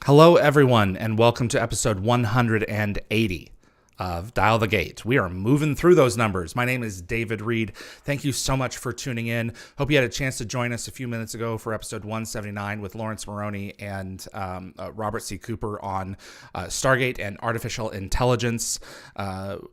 Hello, everyone, and welcome to episode 180 of Dial the Gate. We are moving through those numbers. My name is David Reed. Thank you so much for tuning in. Hope you had a chance to join us a few minutes ago for episode 179 with Lawrence Moroney and Robert C. Cooper on Stargate and artificial intelligence.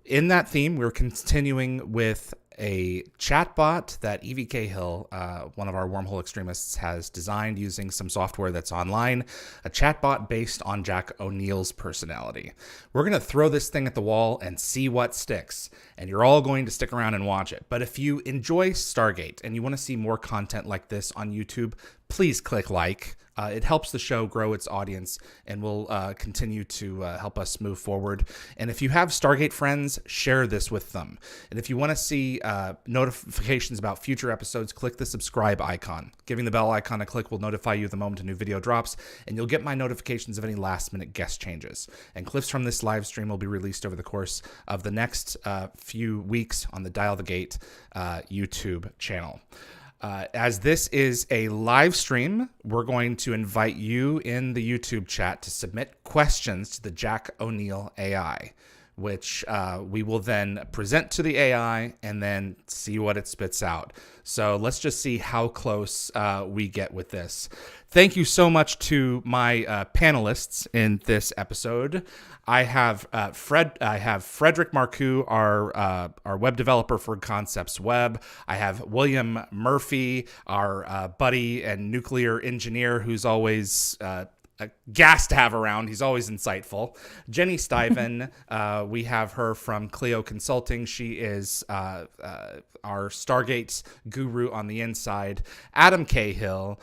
In that theme, we're continuing with a chatbot that Evie Cahill, one of our wormhole extremists, has designed using some software that's online, a chatbot based on Jack O'Neill's personality. We're going to throw this thing at the wall and see what sticks, and you're all going to stick around and watch it. But if you enjoy Stargate and you want to see more content like this on YouTube, please click like. It helps the show grow its audience and will continue to help us move forward. And if you have Stargate friends, share this with them. And if you want to see notifications about future episodes, click the subscribe icon. Giving the bell icon a click will notify you the moment a new video drops, and you'll get my notifications of any last-minute guest changes. And clips from this live stream will be released over the course of the next few weeks on the Dial the Gate YouTube channel. As this is a live stream, we're going to invite you in the YouTube chat to submit questions to the Jack O'Neill AI, which we will then present to the AI and then see what it spits out. So let's just see how close we get with this. Thank you so much to my panelists in this episode. I have Frederick Marcoux, our web developer for Concepts Web. I have William Murphy, our buddy and nuclear engineer, who's always a gas to have around. He's always insightful. Jenny Stiven, we have her from Clio Consulting. She is our Stargate guru on the inside. Adam Cahill,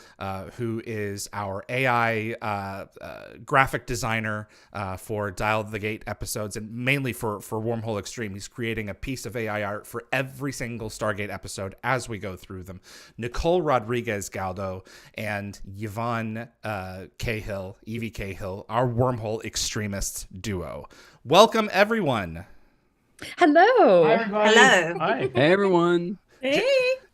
who is our AI graphic designer for Dial the Gate episodes and mainly for Wormhole Extreme. He's creating a piece of AI art for every single Stargate episode as we go through them. Nicole Rodriguez Galdo and Yvonne Cahill, Evie Cahill, our Wormhole Extremists duo. Welcome, everyone. Hello. Hi, everybody. Hello. Hi. Hey, everyone. Hey.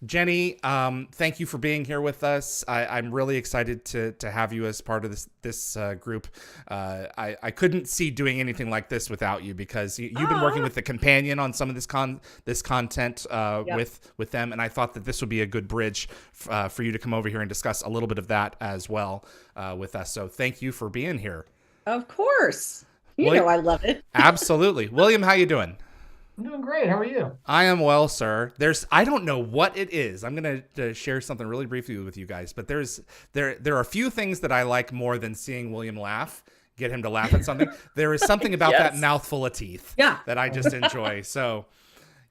Jenny, thank you for being here with us. I'm really excited to have you as part of this group. I couldn't see doing anything like this without you because you've been working with the companion on some of this content with them, and I thought that this would be a good bridge for you to come over here and discuss a little bit of that as well with us. So thank you for being here. Of course. You know I love it. Absolutely. William, how you doing? I'm doing great. How are you? I am well, sir. I don't know what it is. I'm going to share something really briefly with you guys, but there are a few things that I like more than seeing William laugh, get him to laugh at something. There is something about that mouthful of teeth that I just enjoy. So,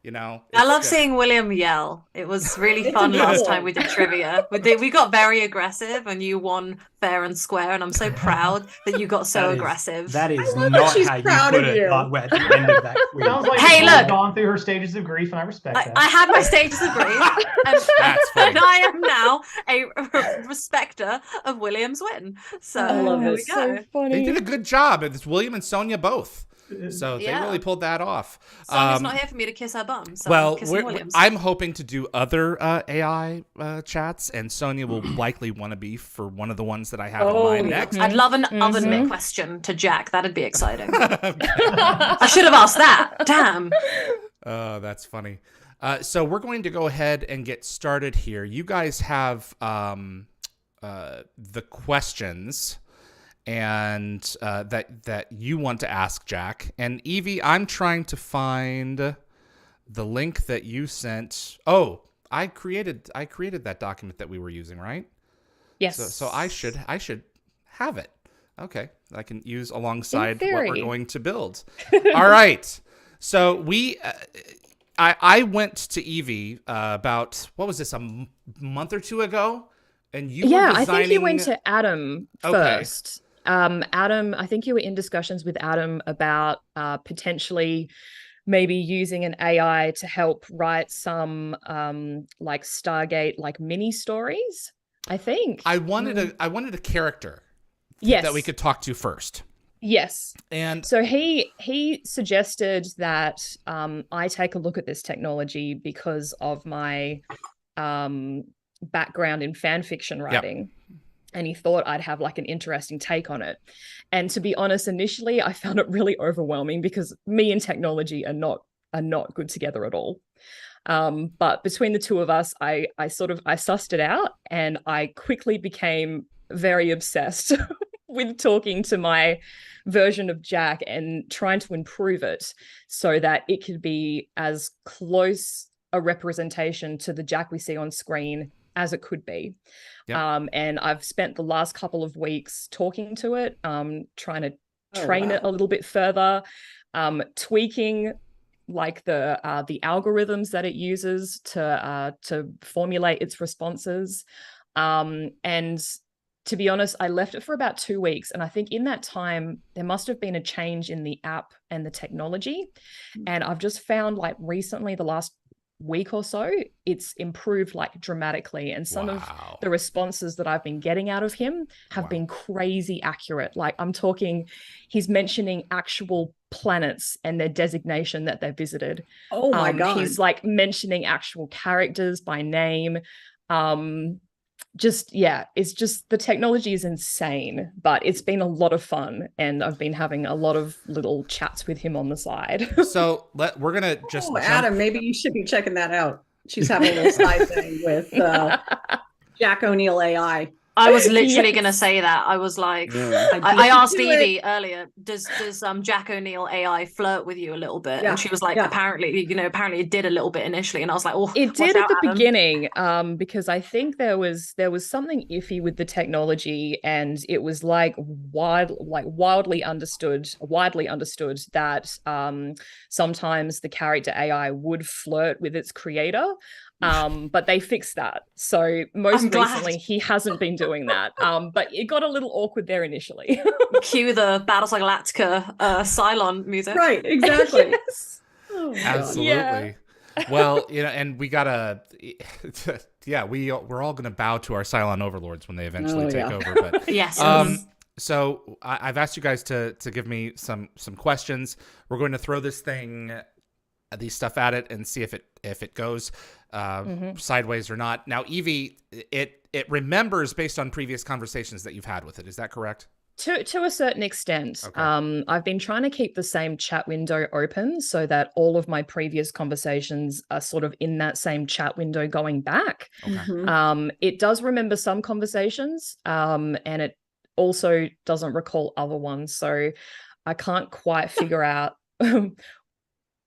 I love seeing William yell. It was really fun last time we did trivia. We got very aggressive and you won fair and square, and I'm so proud that you got so aggressive. That is not how you put it at the end of that quiz. Sounds like Hey, look. gone through her stages of grief, and I respect that. I had my stages of grief, and I am now a respecter of William's win. So I love here it. we go. So funny. They did a good job. It's William and Sonia both. So they really pulled that off. Sonia's not here for me to kiss her bum. So well, Williams. I'm hoping to do other AI chats, and Sonia will likely want to be for one of the ones that I have in mind next. I'd love an oven mitt question to Jack. That'd be exciting. I should have asked that. Damn. Oh, that's funny. So we're going to go ahead and get started here. You guys have the questions and that you want to ask Jack. And Evie, I'm trying to find the link that you sent. Oh, I created that document that we were using, right? Yes. So I should have it. Okay, I can use alongside what we're going to build. All right. So I went to Evie about, what was this, a month or two ago? And you were designing... I think you went to Adam first. Adam, I think you were in discussions with Adam about potentially maybe using an AI to help write some like Stargate like mini stories. I think I wanted a character that we could talk to first. Yes. And so he suggested that I take a look at this technology because of my background in fan fiction writing. and he thought I'd have like an interesting take on it. And to be honest, initially I found it really overwhelming because me and technology are not good together at all. But between the two of us, I sussed it out, and I quickly became very obsessed with talking to my version of Jack and trying to improve it so that it could be as close a representation to the Jack we see on screen as it could be. Yep. And I've spent the last couple of weeks talking to it, trying to train it a little bit further, tweaking like the algorithms that it uses to formulate its responses. And to be honest, I left it for about 2 weeks. And I think in that time, there must have been a change in the app and the technology. And I've just found like recently, the last week or so, it's improved like dramatically. And some of the responses that I've been getting out of him have been crazy accurate. Like I'm talking, he's mentioning actual planets and their designation that they visited. Oh my God. He's like mentioning actual characters by name. It's just the technology is insane, but it's been a lot of fun, and I've been having a lot of little chats with him on the side. So we're gonna just Adam, maybe you should be checking that out. She's having a little side thing with Jack O'Neill AI. I was literally going to say that. I was like, I asked Evie earlier, does Jack O'Neill AI flirt with you a little bit? And she was like, apparently it did a little bit initially. And I was like, oh, it did at the beginning, because I think there was something iffy with the technology, and it was like widely understood that sometimes the character AI would flirt with its creator. But they fixed that. So most recently he hasn't been doing that. But it got a little awkward there initially. Cue the Battlestar Galactica Cylon music. Right, exactly. Yes. Oh, absolutely. Yeah. Well, and we gotta we're all gonna bow to our Cylon overlords when they eventually take over. But yes. So I've asked you guys to give me some questions. We're going to throw these stuff at it and see if it goes sideways or not. Now, Evie, it remembers based on previous conversations that you've had with it. Is that correct? To a certain extent. Okay. I've been trying to keep the same chat window open so that all of my previous conversations are sort of in that same chat window going back. Okay. It does remember some conversations, and it also doesn't recall other ones. So I can't quite figure out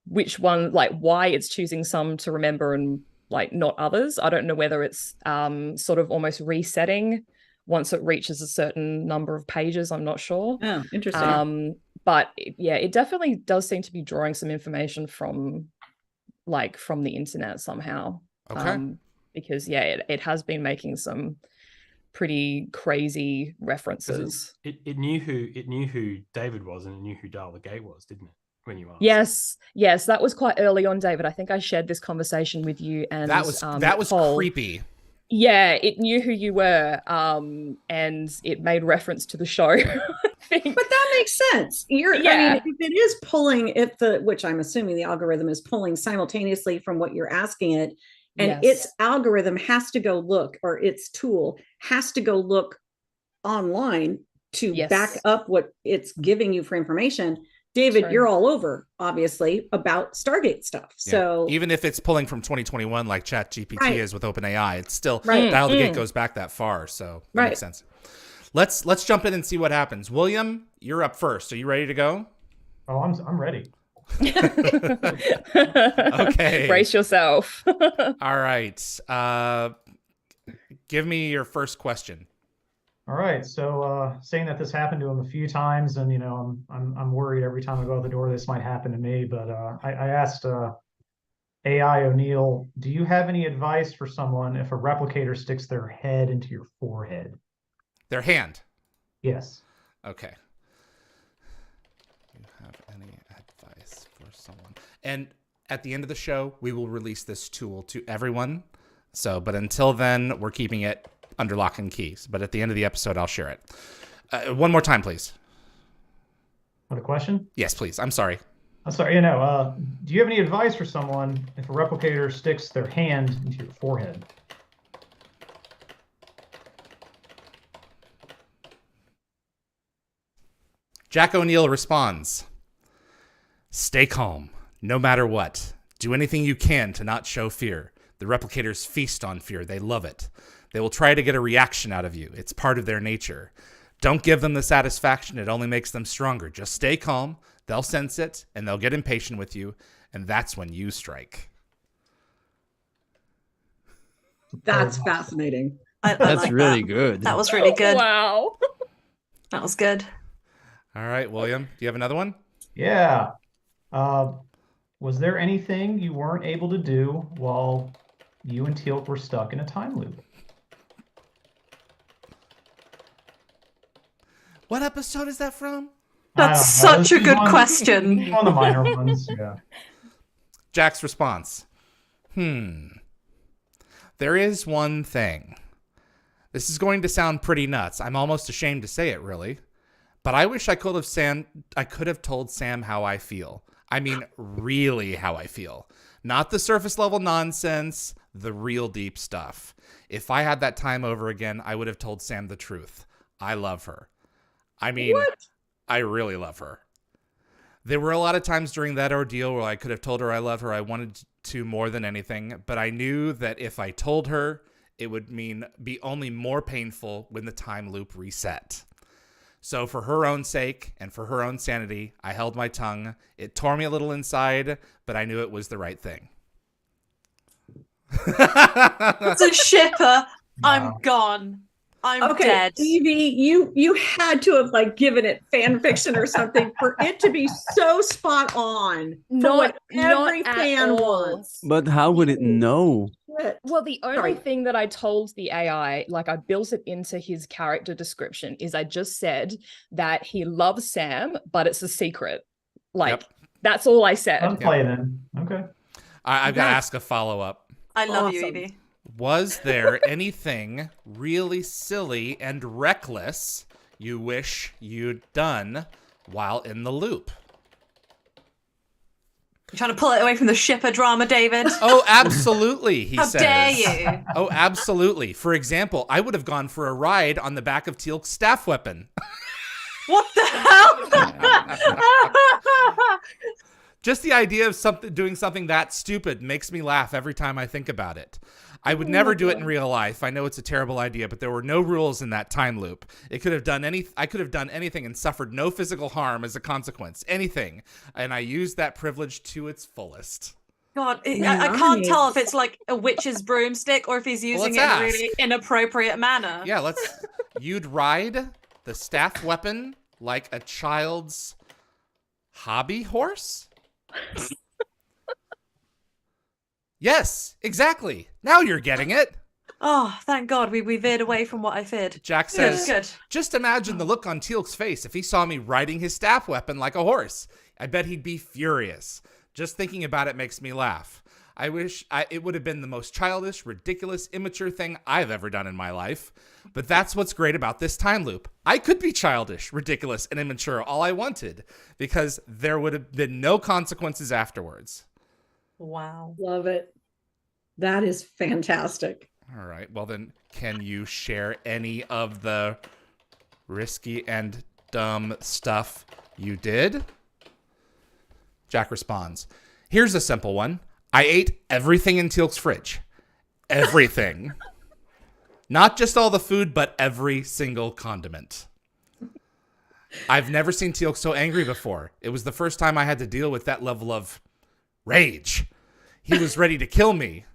which one, like why it's choosing some to remember and like not others. I don't know whether it's sort of almost resetting once it reaches a certain number of pages. I'm not sure. Oh, interesting. But yeah, it definitely does seem to be drawing some information from the internet somehow. Okay. Because it has been making some pretty crazy references. It knew who David was, and it knew who Dial the Gate was, didn't it? When you asked. Yes, that was quite early on, David. I think I shared this conversation with you, and that was Paul. Creepy. Yeah, it knew who you were, and it made reference to the show. I think. But that makes sense. I mean, if it is pulling, which I'm assuming the algorithm is pulling simultaneously from what you're asking it, and its algorithm has to go look, or its tool has to go look online to back up what it's giving you for information. David, you're all over, obviously, about Stargate stuff. Yeah. So even if it's pulling from 2021 like ChatGPT is with OpenAI, it's still Dial the Gate goes back that far. So that makes sense. Let's jump in and see what happens. William, you're up first. Are you ready to go? Oh, I'm ready. Okay. Brace yourself. All right. Give me your first question. All right, so saying that this happened to him a few times, and I'm worried every time I go out the door this might happen to me. But I asked AI O'Neill, do you have any advice for someone if a replicator sticks their head into your forehead? Their hand. Yes. Okay. Do you have any advice for someone? And at the end of the show, we will release this tool to everyone. So, but until then, we're keeping it under lock and keys, but at the end of the episode, I'll share it. One more time, please. What, a question? Yes, please. I'm sorry. I'm sorry. Do you have any advice for someone if a replicator sticks their hand into your forehead? Jack O'Neill responds, "Stay calm, no matter what. Do anything you can to not show fear. The replicators feast on fear. They love it. They will try to get a reaction out of you. It's part of their nature. Don't give them the satisfaction. It only makes them stronger. Just stay calm. They'll sense it, and they'll get impatient with you, and that's when you strike." That's fascinating. That's like really that. good. That was really good. Wow. That was good. All right, William, do you have another one? Yeah. Was there anything you weren't able to do while you and Teal'c were stuck in a time loop? What episode is that from? That's such a good question. One of the minor ones, yeah. Jack's response. There is one thing. This is going to sound pretty nuts. I'm almost ashamed to say it, really. But I wish I could have told Sam how I feel. I mean, really how I feel. Not the surface level nonsense, the real deep stuff. If I had that time over again, I would have told Sam the truth. I love her. I mean, I really love her. There were a lot of times during that ordeal where I could have told her I love her. I wanted to more than anything, but I knew that if I told her, it would be only more painful when the time loop reset. So for her own sake and for her own sanity, I held my tongue. It tore me a little inside, but I knew it was the right thing. It's a shipper. I'm gone. I'm dead. Evie, you had to have like given it fan fiction or something for it to be so spot on for what every fan wants. But how would it know? Well, the only thing that I told the AI, like I built it into his character description, is I just said that he loves Sam, but it's a secret. Like, that's all I said. Unplay then. Okay. I've got to ask a follow-up. I love you, Evie. Was there anything really silly and reckless you wish you'd done while in the loop? You're trying to pull it away from the shipper drama, David. Oh, absolutely, he says. How dare you? Oh, absolutely. For example, I would have gone for a ride on the back of Teal'c's staff weapon. What the hell? Just the idea of doing something that stupid makes me laugh every time I think about it. I would never do it in real life. I know it's a terrible idea, but there were no rules in that time loop. I could have done anything and suffered no physical harm as a consequence. Anything. And I used that privilege to its fullest. God, I can't tell if it's like a witch's broomstick or if he's using it in a really inappropriate manner. Yeah, you'd ride the staff weapon like a child's hobby horse? Yes, exactly. Now you're getting it. Oh, thank God we veered away from what I feared. Jack says, just imagine the look on Teal'c's face if he saw me riding his staff weapon like a horse. I bet he'd be furious. Just thinking about it makes me laugh. I wish it would have been the most childish, ridiculous, immature thing I've ever done in my life. But that's what's great about this time loop. I could be childish, ridiculous, and immature all I wanted because there would have been no consequences afterwards. Wow. Love it. That is fantastic. All right. Well, then, can you share any of the risky and dumb stuff you did? Jack responds, here's a simple one. I ate everything in Teal'c's fridge. Everything. Not just all the food, but every single condiment. I've never seen Teal'c so angry before. It was the first time I had to deal with that level of rage. He was ready to kill me.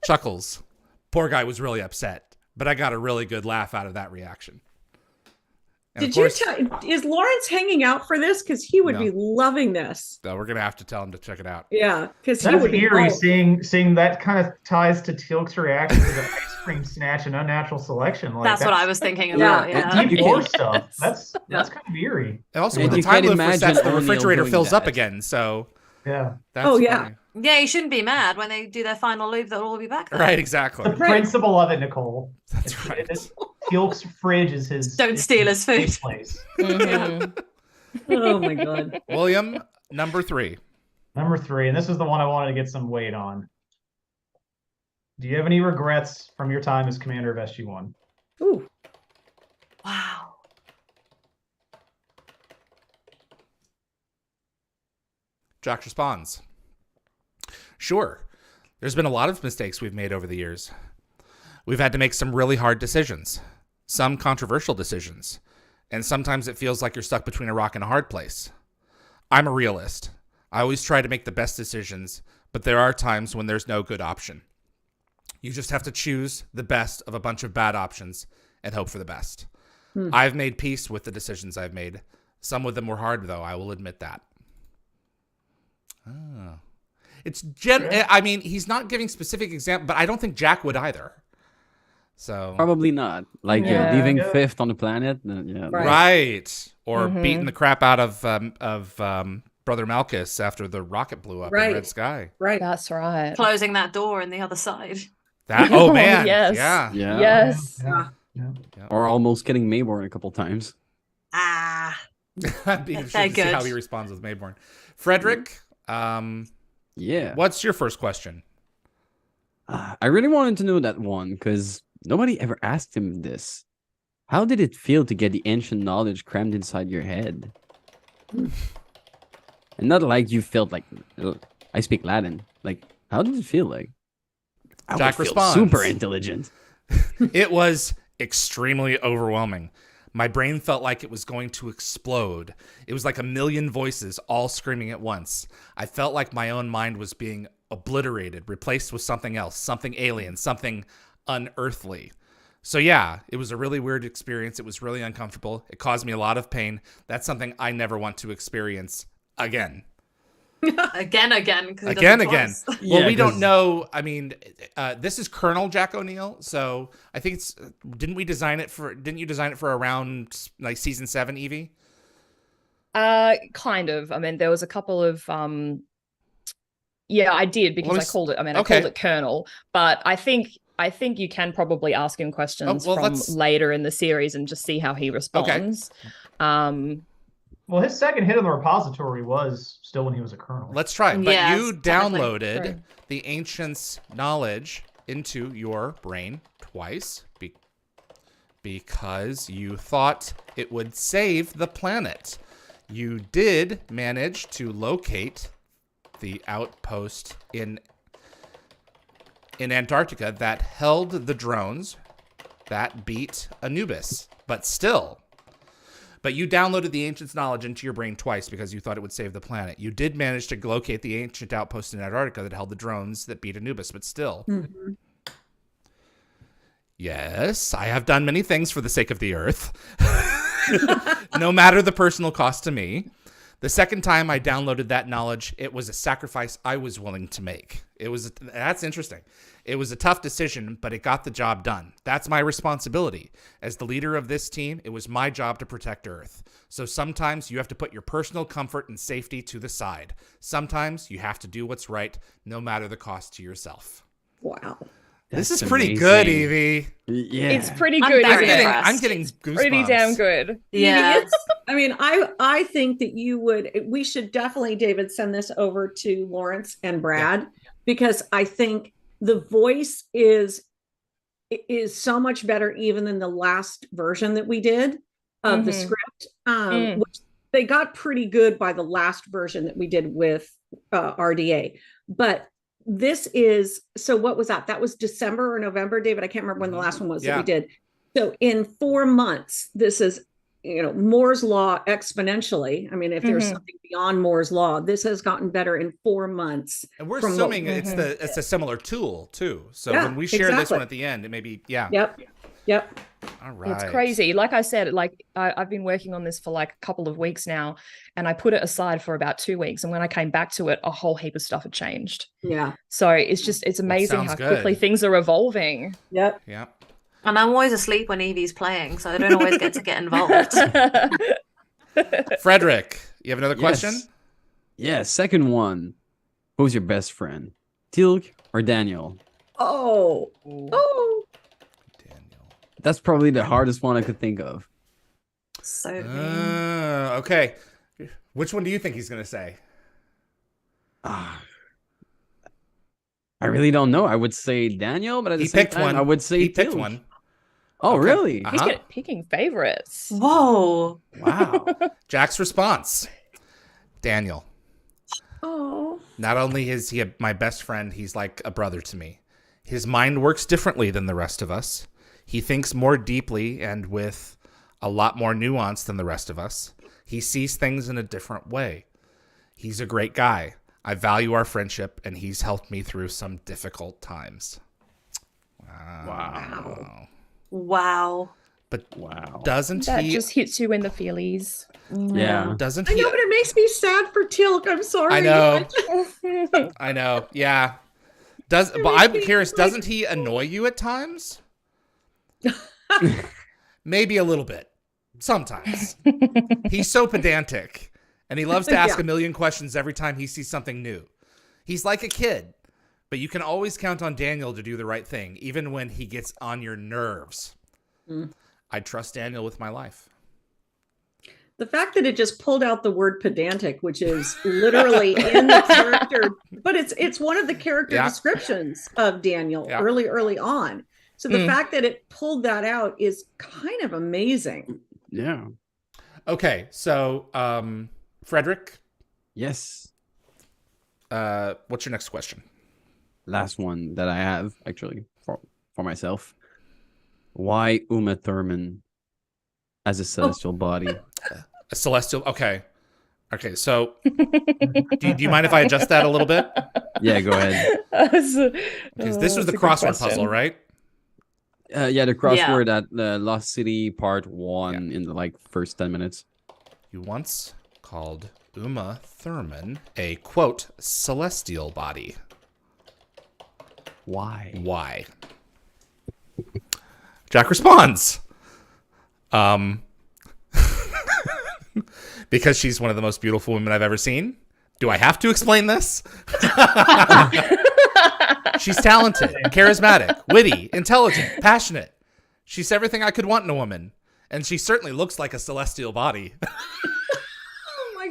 Chuckles. Poor guy was really upset, but I got a really good laugh out of that reaction. And is Lawrence hanging out for this? Because he would be loving this. So we're going to have to tell him to check it out. Yeah, because he would would be eerie seeing that kind of ties to Teal'c's reaction to the ice cream snatch and unnatural selection. Like, that's what I was thinking about. Yeah. Deep core stuff. That's kind of eerie. And also, when the time loop resets, the refrigerator fills up again. So yeah. That's funny. Yeah, you shouldn't be mad when they do their final loop. They'll all be back there. Right, exactly. The principle of it, Nicole. That's right. Teal'c's fridge is his. Don't steal his food. Place. Oh my God. William, number 3. Number 3, and this is the one I wanted to get some weight on. Do you have any regrets from your time as commander of SG-1? Ooh. Wow. Jack responds, "Sure. There's been a lot of mistakes we've made over the years. We've had to make some really hard decisions, some controversial decisions, and sometimes it feels like you're stuck between a rock and a hard place. I'm a realist. I always try to make the best decisions, but there are times when there's no good option. You just have to choose the best of a bunch of bad options and hope for the best. I've made peace with the decisions I've made. Some of them were hard, though. I will admit that." Oh. I mean, he's not giving specific example, but I don't think Jack would either. So Probably not. Like leaving fifth on the planet. Yeah. Right. Or beating the crap out of Brother Malchus after the rocket blew up in the red sky. Right. That's right. Closing that door on the other side. That. Oh man. Yes. Yeah. Yes. Yeah. Or almost getting Mayborn a couple times. I'd be interested to see how he responds with Mayborn. Frederick. Yeah. What's your first question? I really wanted to know that one because nobody ever asked him this. How did it feel to get the ancient knowledge crammed inside your head? And not like you felt like, I speak Latin. Like, how did it feel like? Jack responds. Super intelligent. It was extremely overwhelming. My brain felt like it was going to explode. It was like a million voices all screaming at once. I felt like my own mind was being obliterated, replaced with something else, something alien, something unearthly. So yeah, it was a really weird experience. It was really uncomfortable. It caused me a lot of pain. That's something I never want to experience again. again. Well, we don't know. I mean, this is Colonel Jack O'Neill, so I think it's. Didn't you design it for around like season 7, Evie? Kind of. I mean, there was a couple of I did because I called it. I mean, I called it Colonel, but I think you can probably ask him questions from later in the series and just see how he responds. Okay. Well, his second hit on the repository was still when he was a colonel. Let's try it. But you downloaded the Ancient's knowledge into your brain twice because you thought it would save the planet. You did manage to locate the outpost in Antarctica that held the drones that beat Anubis, but you downloaded the Ancient's knowledge into your brain twice because you thought it would save the planet. You did manage to locate the ancient outpost in Antarctica that held the drones that beat Anubis, but still. Mm-hmm. Yes, I have done many things for the sake of the Earth, no matter the personal cost to me. The second time I downloaded that knowledge, it was a sacrifice I was willing to make. That's interesting. It was a tough decision, but it got the job done. That's my responsibility. As the leader of this team, it was my job to protect Earth. So sometimes you have to put your personal comfort and safety to the side. Sometimes you have to do what's right, no matter the cost to yourself. Wow. This is pretty good, Evie. Yeah. It's pretty good. I'm getting goosebumps. Pretty damn good. Yeah. I mean, I think that we should definitely, David, send this over to Lawrence and Brad because I think the voice is so much better even than the last version that we did of the script, which they got pretty good by the last version that we did with RDA. But this is, so what was that? That was December or November, David? I can't remember when the last one was that we did. So in 4 months, this is, Moore's law exponentially. I mean, if there's something beyond Moore's law, this has gotten better in 4 months. And we're assuming it's a similar tool too. So when we share this one at the end, it may be, Yep. All right. It's crazy. Like I said, I've been working on this for like a couple of weeks now, and I put it aside for about 2 weeks. And when I came back to it, a whole heap of stuff had changed. Yeah. So it's amazing how quickly things are evolving. Yep. And I'm always asleep when Evie's playing, so I don't always get to get involved. Frederick, you have another question? Yeah, second one. Who's your best friend? Teal'c or Daniel? Oh. Daniel. That's probably the hardest one I could think of. So okay. Which one do you think he's going to say? I really don't know. I would say Daniel, but at the same time, I would say he picked Teal'c. one. Oh, really? He's good at picking favorites. Whoa. Wow. Jack's response. Daniel. Oh. Not only is he my best friend, he's like a brother to me. His mind works differently than the rest of us. He thinks more deeply and with a lot more nuance than the rest of us. He sees things in a different way. He's a great guy. I value our friendship, and he's helped me through some difficult times. Wow. But doesn't that he... just hits you in the feelies. Yeah. Doesn't I he... know, but it makes me sad for Teal'c. I'm sorry. I know. I know. Yeah. But I'm curious, doesn't he annoy you at times? Maybe a little bit. Sometimes. He's so pedantic, and he loves to ask a million questions every time he sees something new. He's like a kid, but you can always count on Daniel to do the right thing, even when he gets on your nerves. I trust Daniel with my life. The fact that it just pulled out the word pedantic, which is literally in the character, but it's one of the character descriptions of Daniel early on. So the fact that it pulled that out is kind of amazing. Yeah. Okay, so Frederick? Yes. What's your next question? Last one that I have, actually, for myself. Why Uma Thurman as a celestial body? A celestial. Okay. So do you mind if I adjust that a little bit? Yeah, go ahead. Because this was the crossword puzzle, right? Yeah, the crossword at the Lost City Part 1 in the first 10 minutes. You once called Uma Thurman a, quote, celestial body. Why? Jack responds. Because she's one of the most beautiful women I've ever seen. Do I have to explain this? She's talented, charismatic, witty, intelligent, passionate. She's everything I could want in a woman. And she certainly looks like a celestial body. Oh my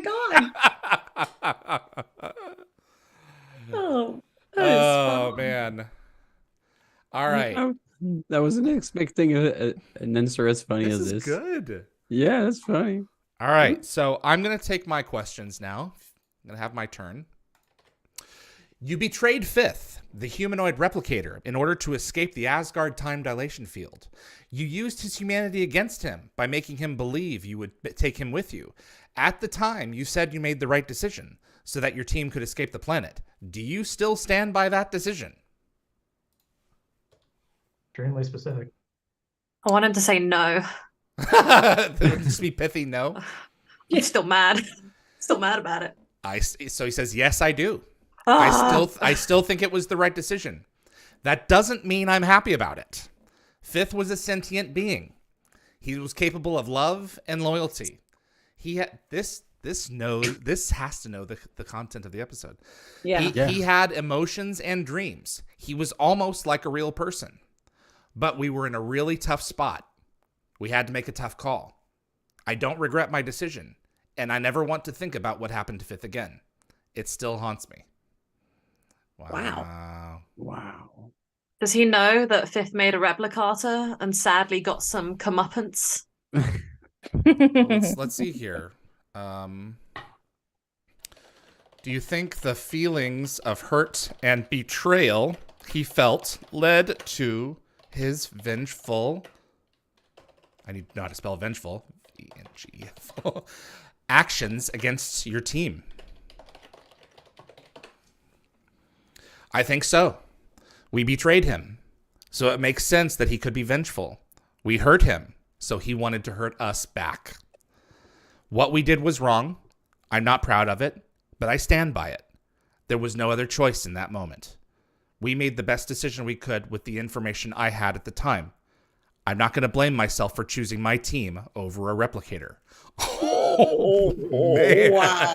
God. Oh man. All right. I wasn't expecting an answer as funny as this. This is good. Yeah, that's funny. All right. So I'm going to take my questions now. I'm going to have my turn. You betrayed Fifth, the humanoid replicator, in order to escape the Asgard time dilation field. You used his humanity against him by making him believe you would take him with you. At the time, you said you made the right decision so that your team could escape the planet. Do you still stand by that decision? Extremely specific. I want him to say no. Just be pithy, no? He's still mad. Still mad about it. So he says, yes, I do. I still think it was the right decision. That doesn't mean I'm happy about it. Fifth was a sentient being. He was capable of love and loyalty. He had this has to know the content of the episode. He had emotions and dreams. He was almost like a real person. But we were in a really tough spot. We had to make a tough call. I don't regret my decision, and I never want to think about what happened to Fifth again. It still haunts me. Wow. Does he know that Fifth made a replicator and sadly got some comeuppance? Let's see here. Do you think the feelings of hurt and betrayal he felt led to his vengeful... I need to know how to spell vengeful. V-E-N-G-E-F-U-L. Actions against your team? I think so. We betrayed him, so it makes sense that he could be vengeful. We hurt him, so he wanted to hurt us back. What we did was wrong. I'm not proud of it, but I stand by it. There was no other choice in that moment. We made the best decision we could with the information I had at the time. I'm not going to blame myself for choosing my team over a replicator. Oh, man. Wow.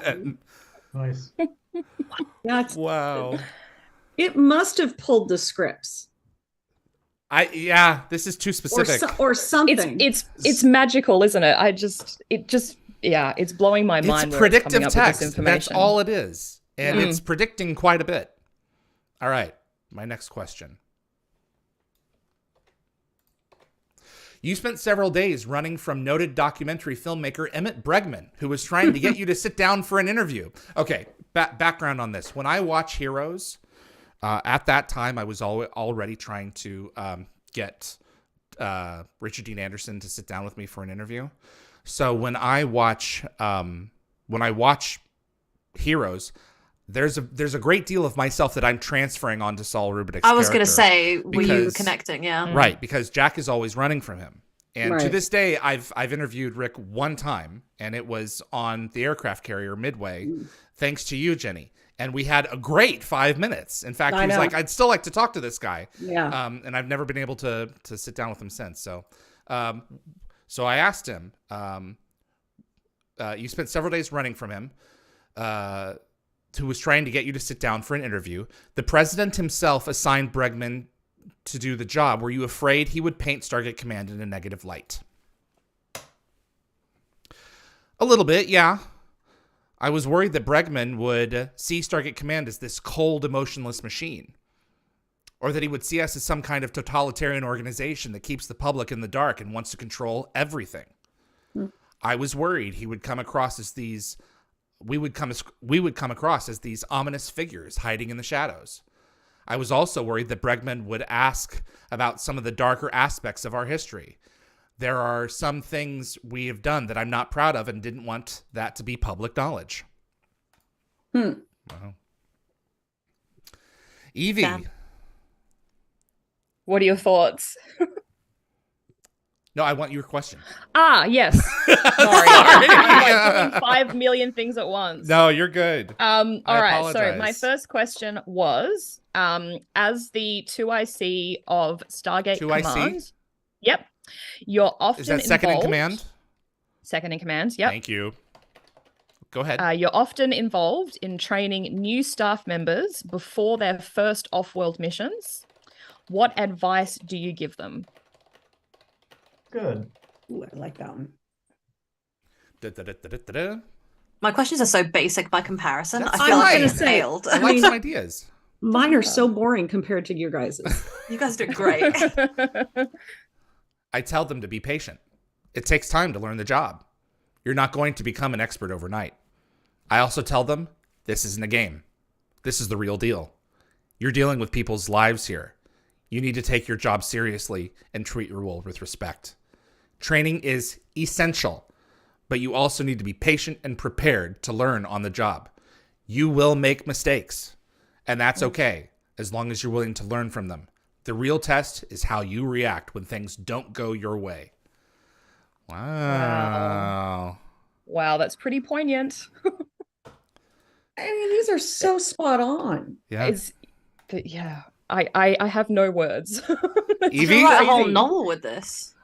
Nice. Wow. It must have pulled the scripts. This is too specific. Or something. It's magical, isn't it? It's blowing my mind. It's predictive text. That's all it is. And it's predicting quite a bit. All right. My next question. You spent several days running from noted documentary filmmaker Emmett Bregman, who was trying to get you to sit down for an interview. Okay, background on this. When I watch Heroes, at that time I was already trying to get Richard Dean Anderson to sit down with me for an interview. So when I watch Heroes, there's a great deal of myself that I'm transferring onto Saul Rubinick's I was going to character say, were you connecting? Yeah. Right, because Jack is always running from him. And to Right. this day, I've interviewed Rick one time, and it was on the aircraft carrier Midway, thanks to you, Jenny. And we had a great 5 minutes. In fact, he was like, I'd still like to talk to this guy. Yeah. And I've never been able to sit down with him since. So so I asked him, you spent several days running from him, who was trying to get you to sit down for an interview. The president himself assigned Bregman to do the job. Were you afraid he would paint Stargate Command in a negative light? A little bit, yeah. I was worried that Bregman would see Stargate Command as this cold, emotionless machine. Or that he would see us as some kind of totalitarian organization that keeps the public in the dark and wants to control everything. I was worried he would come across as we would come across as these ominous figures hiding in the shadows. I was also worried that Bregman would ask about some of the darker aspects of our history. There are some things we have done that I'm not proud of and didn't want that to be public knowledge. Wow. Evie. Damn. What are your thoughts? No, I want your question. Yes. Sorry. I'm like doing 5 million things at once. No, you're good. All right. apologize. So my first question was, as the 2IC of Stargate 2IC? Command. Yep. You're often Is that second in involved- command? Second in command, yep. Thank you. Go ahead. You're often involved in training new staff members before their first off-world missions. What advice do you give them? Good. Ooh, I like that one. Da-da-da-da-da-da. My questions are so basic by comparison. That's I feel like fine. I Say, failed. I like some ideas. Mine are so boring compared to your guys's. You guys did great. I tell them to be patient. It takes time to learn the job. You're not going to become an expert overnight. I also tell them this isn't a game. This is the real deal. You're dealing with people's lives here. You need to take your job seriously and treat your role with respect. Training is essential, but you also need to be patient and prepared to learn on the job. You will make mistakes, and that's okay, as long as you're willing to learn from them. The real test is how you react when things don't go your way. Wow. Wow, that's pretty poignant. I mean, these are so spot on. Yeah. I have no words. Evie? You write a whole crazy. novel with this.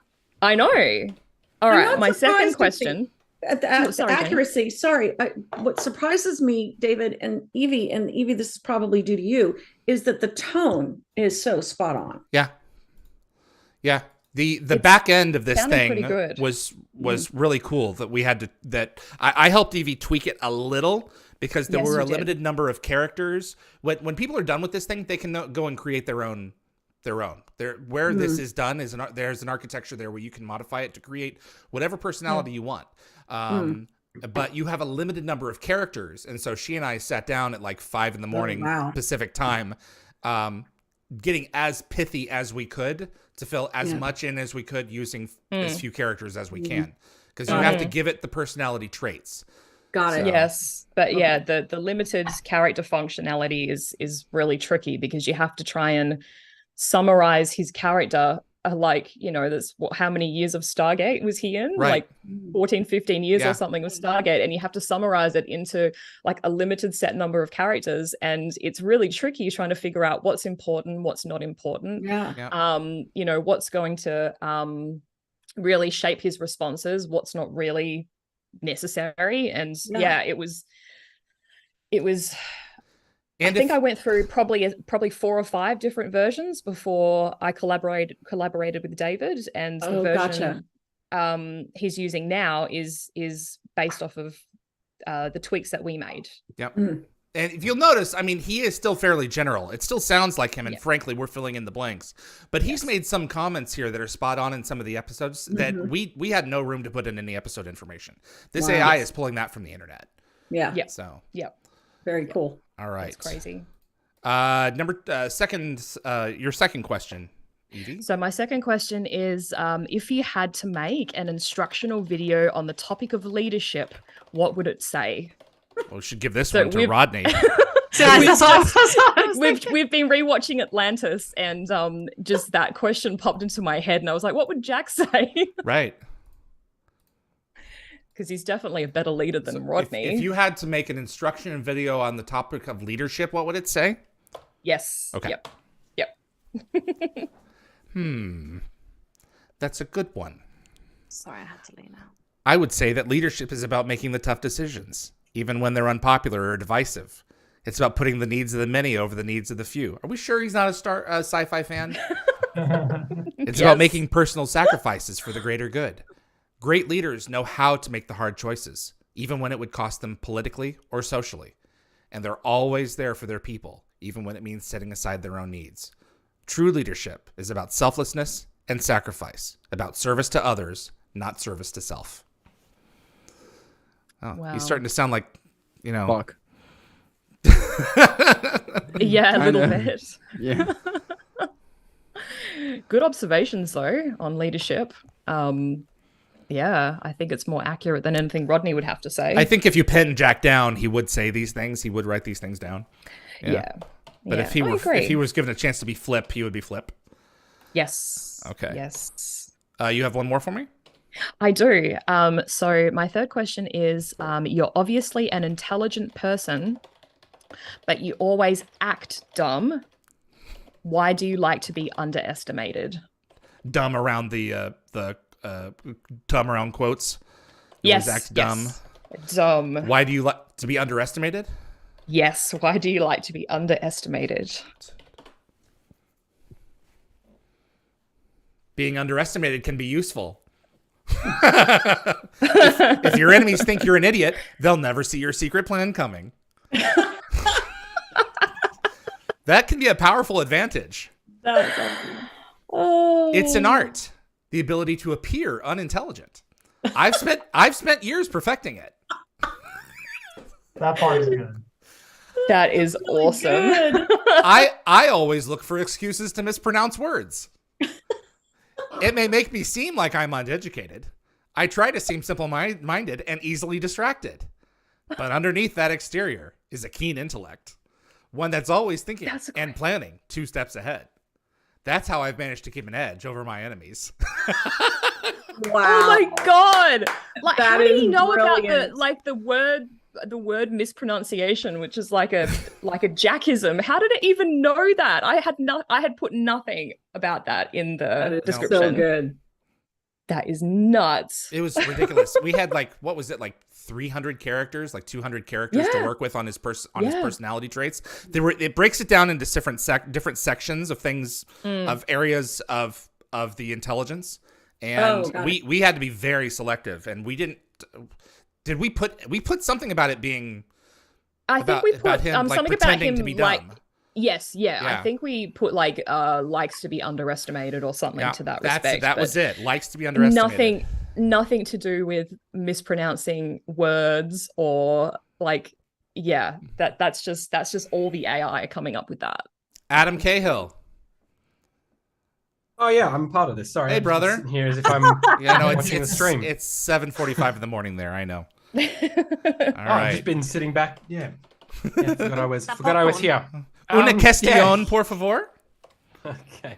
I know. All I'm right, not my surprised second to question. The sorry, Jane. accuracy. Sorry. What surprises me, David and Evie, this is probably due to you, is that the tone is so spot on. Yeah. Yeah. The back end of this sounded thing pretty good. was really cool that we had to I helped Evie tweak it a little because there Yes, were you a did. limited number of characters. When people are done with this thing, they can go and create their own. Where this is done is there's an architecture there where you can modify it to create whatever personality you want. But you have a limited number of characters, and so she and I sat down at like 5 a.m. wow. Pacific time, getting as pithy as we could to fill as much in as we could using as few characters as we can, because you have to give it the personality traits. Got it. So- Yes, but yeah, the limited character functionality is really tricky because you have to try and summarize his character. That's how many years of Stargate was he in? Right. Like 14, 15 years Yeah. or something of Stargate, and you have to summarize it into like a limited set number of characters, and it's really tricky trying to figure out what's important, what's not important. Yeah. What's going to really shape his responses, what's not really necessary. And it was And I think I went through probably 4 or 5 different versions before I collaborated with David, and the version he's using now is based off of the tweaks that we made. Yep. And if you'll notice, I mean, he is still fairly general. It still sounds like him, and frankly, we're filling in the blanks. But he's made some comments here that are spot on in some of the episodes that we had no room to put in any episode information. This AI is pulling that from the internet. Yeah. Yep. So Yep. Very cool. All right. That's crazy. Your second question, Evie. So my second question is, if you had to make an instructional video on the topic of leadership, what would it say? Well, we should give this one to Rodney. We've been rewatching Atlantis, and just that question popped into my head, and I was like, what would Jack say? Right. Because he's definitely a better leader than Rodney. If you had to make an instruction video on the topic of leadership, what would it say? Yes. Okay. Yep. That's a good one. Sorry, I had to lean out. I would say that leadership is about making the tough decisions, even when they're unpopular or divisive. It's about putting the needs of the many over the needs of the few. Are we sure he's not a sci-fi fan? It's about making personal sacrifices for the greater good. Great leaders know how to make the hard choices, even when it would cost them politically or socially. And they're always there for their people, even when it means setting aside their own needs. True leadership is about selflessness and sacrifice, about service to others, not service to self. Oh, wow. He's starting to sound like, Fuck. Yeah, a little bit. Yeah. Good observations, though, on leadership. Yeah, I think it's more accurate than anything Rodney would have to say. I think if you pin Jack down, he would say these things. He would write these things down. Yeah. But if he was given a chance to be Flip, he would be Flip. Yes. Okay. Yes. You have one more for me? I do. So my third question is, you're obviously an intelligent person, but you always act dumb. Why do you like to be underestimated? Dumb around the dumb around quotes. You yes. Act dumb. Yes. Dumb. Why do you like to be underestimated? Yes. Why do you like to be underestimated? Being underestimated can be useful. if your enemies think you're an idiot, they'll never see your secret plan coming. That can be a powerful advantage. That's awesome. Oh. It's an art, the ability to appear unintelligent. I've spent years perfecting it. That part is good. That is really awesome. I always look for excuses to mispronounce words. It may make me seem like I'm uneducated. I try to seem simple-minded and easily distracted. But underneath that exterior is a keen intellect. One that's always thinking and planning 2 steps ahead. That's how I've managed to keep an edge over my enemies. Wow. Oh my God. Like, That how did he is know brilliant. about the word mispronunciation, which is like a Jackism? How did it even know that? I had put nothing about that in the description. So good. That is nuts. It was ridiculous. We had what was it, 300 characters, 200 characters to work with on his personality traits. It breaks it down into different sections of things, of areas of the intelligence, and we had to be very selective, and we didn't. Did we put something about it being? I think we put him, something about him to be dumb. Yes, yeah. I think we put likes to be underestimated or something to that respect. That was it. Likes to be underestimated. Nothing to do with mispronouncing words or that's just all the AI coming up with that. Adam Cahill. Oh yeah, I'm part of this. Sorry, hey brother. Here as if I'm watching the stream. It's 7:45 in the morning there. I know. All right. I've just been sitting back. Yeah. Forgot I was here. Una cuestión, por favor. Okay.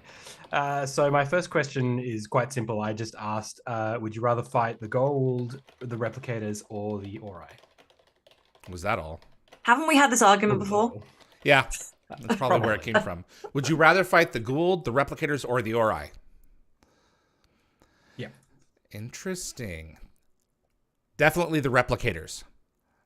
So my first question is quite simple. I just asked, would you rather fight the gold, the replicators, or the Ori? Was that all? Haven't we had this argument before? Yeah, that's probably where it came from. Would you rather fight the Gould, the replicators, or the Ori? Yeah. Interesting. Definitely the replicators.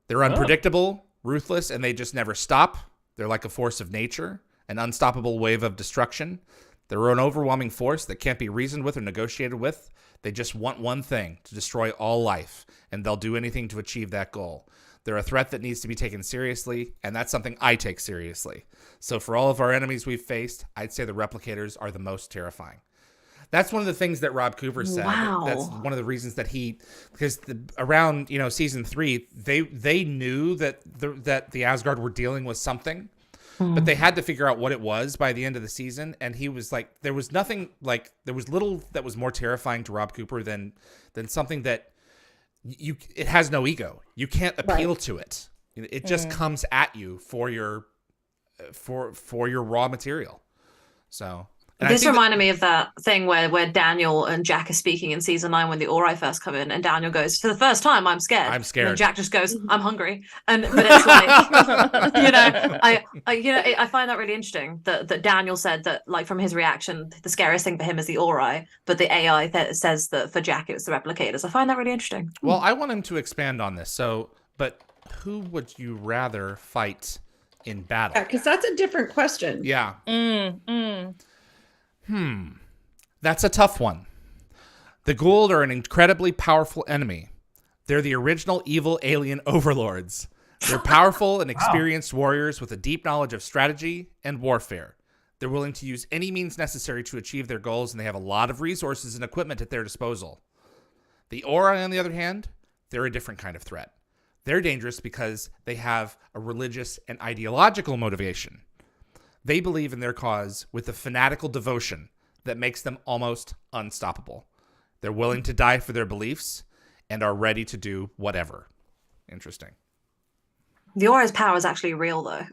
They're unpredictable, ruthless, and they just never stop. They're like a force of nature, an unstoppable wave of destruction. They're an overwhelming force that can't be reasoned with or negotiated with. They just want one thing, to destroy all life, and they'll do anything to achieve that goal. They're a threat that needs to be taken seriously, and that's something I take seriously. So for all of our enemies we've faced, I'd say the replicators are the most terrifying. That's one of the things that Rob Cooper said. Wow. That's one of the reasons that because around season 3, they knew that the Asgard were dealing with something, but they had to figure out what it was by the end of the season. And he was like, there was little that was more terrifying to Rob Cooper than something that it has no ego. You can't appeal to it. It just comes at you for your raw material. So. This reminded me of that thing where Daniel and Jack are speaking in season 9 when the Ori first come in, and Daniel goes, "For the first time, I'm scared." I'm scared. And Jack just goes, "I'm hungry." But it's like, I find that really interesting that Daniel said that, like, from his reaction, the scariest thing for him is the Ori, but the AI says that for Jack it was the replicators. I find that really interesting. Well, I want him to expand on this. But who would you rather fight in battle? Yeah, because that's a different question. Yeah. That's a tough one. The Goa'uld are an incredibly powerful enemy. They're the original evil alien overlords. They're powerful and experienced warriors with a deep knowledge of strategy and warfare. They're willing to use any means necessary to achieve their goals, and they have a lot of resources and equipment at their disposal. The Ori, on the other hand, they're a different kind of threat. They're dangerous because they have a religious and ideological motivation. They believe in their cause with a fanatical devotion that makes them almost unstoppable. They're willing to die for their beliefs and are ready to do whatever. Interesting. The Ori's power is actually real, though.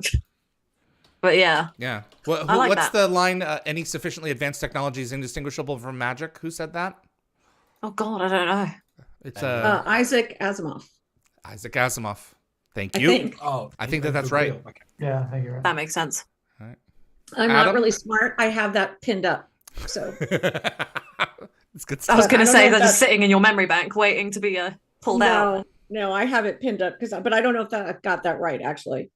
But yeah. Yeah. What's the line? Any sufficiently advanced technology is indistinguishable from magic. Who said that? Oh God, I don't know. It's Isaac Asimov. Isaac Asimov. Thank you. I think that's right. Okay. Yeah, I think you're right. That makes sense. I'm not really smart. I have that pinned up. So it's good stuff. I was going to say that's just sitting in your memory bank waiting to be pulled out. No, I have it pinned up but I don't know if I got that right, actually.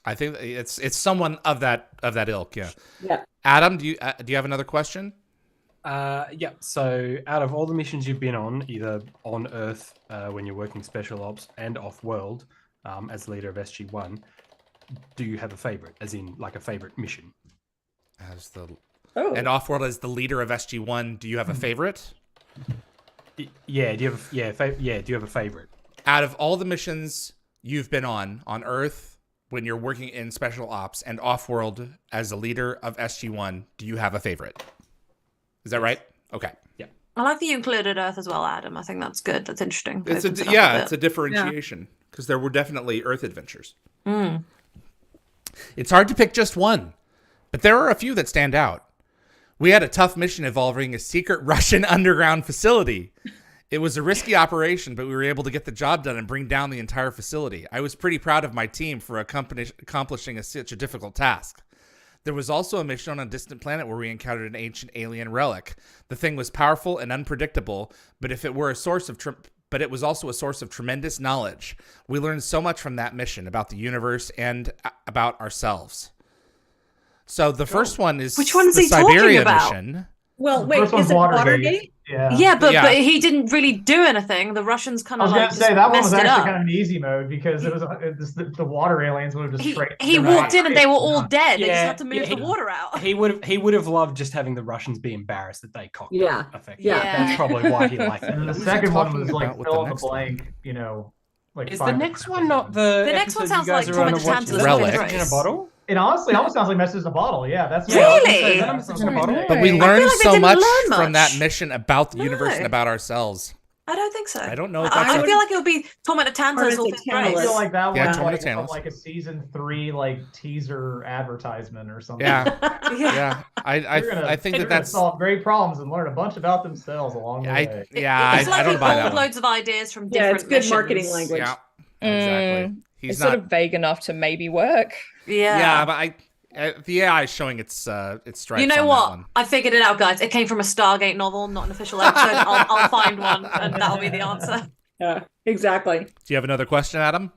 I think it's someone of that ilk. Yeah. Yeah. Adam, do you have another question? Yeah. So out of all the missions you've been on, either on Earth when you're working special ops and off world as leader of SG-1, do you have a favorite, as in like a favorite mission? And off-world as the leader of SG-1, do you have a favorite? Yeah. Do you have a favorite? Out of all the missions you've been on Earth when you're working in special ops and off-world as a leader of SG-1, do you have a favorite? Is that right? Okay. Yeah. I like that you included Earth as well, Adam. I think that's good. That's interesting. It's a differentiation because there were definitely Earth adventures. It's hard to pick just one, but there are a few that stand out. We had a tough mission involving a secret Russian underground facility. It was a risky operation, but we were able to get the job done and bring down the entire facility. I was pretty proud of my team for accomplishing such a difficult task. There was also a mission on a distant planet where we encountered an ancient alien relic. The thing was powerful and unpredictable, but it was also a source of tremendous knowledge. We learned so much from that mission about the universe and about ourselves. So the first one is which one is the he Siberia talking about? mission. Well, wait, is it Watergate? Yeah, but he didn't really do anything. The Russians kind of I was going to say that one was actually kind of an easy mode because it was the water aliens would have just straight. He walked in and they were all dead. They just had to move the water out. He would have loved just having the Russians be embarrassed that they cocked Yeah. effectively. That's probably why he liked it. And the second one was like fill in the blank, like is the next one not the next one sounds like Tom and Tantalus Relic in a bottle? It honestly almost sounds like Message in a Bottle. Yeah, that's really. But we learned so much from that mission about the universe and about ourselves. I don't think so. I don't know if that's I feel like it would be Torment of Tantalus or Fifth I Race. feel like that was like a season 3 like teaser advertisement or something. Yeah. I think that's solve great problems and learn a bunch about themselves along the way. I don't buy that. Loads of ideas from different. It's good marketing language. Yeah, exactly. It's sort of vague enough to maybe work. Yeah, but the AI is showing its stripes. You know what? I figured it out, guys. It came from a Stargate novel, not an official episode. I'll find one, and that'll be the answer. Yeah, exactly. Do you have another question, Adam?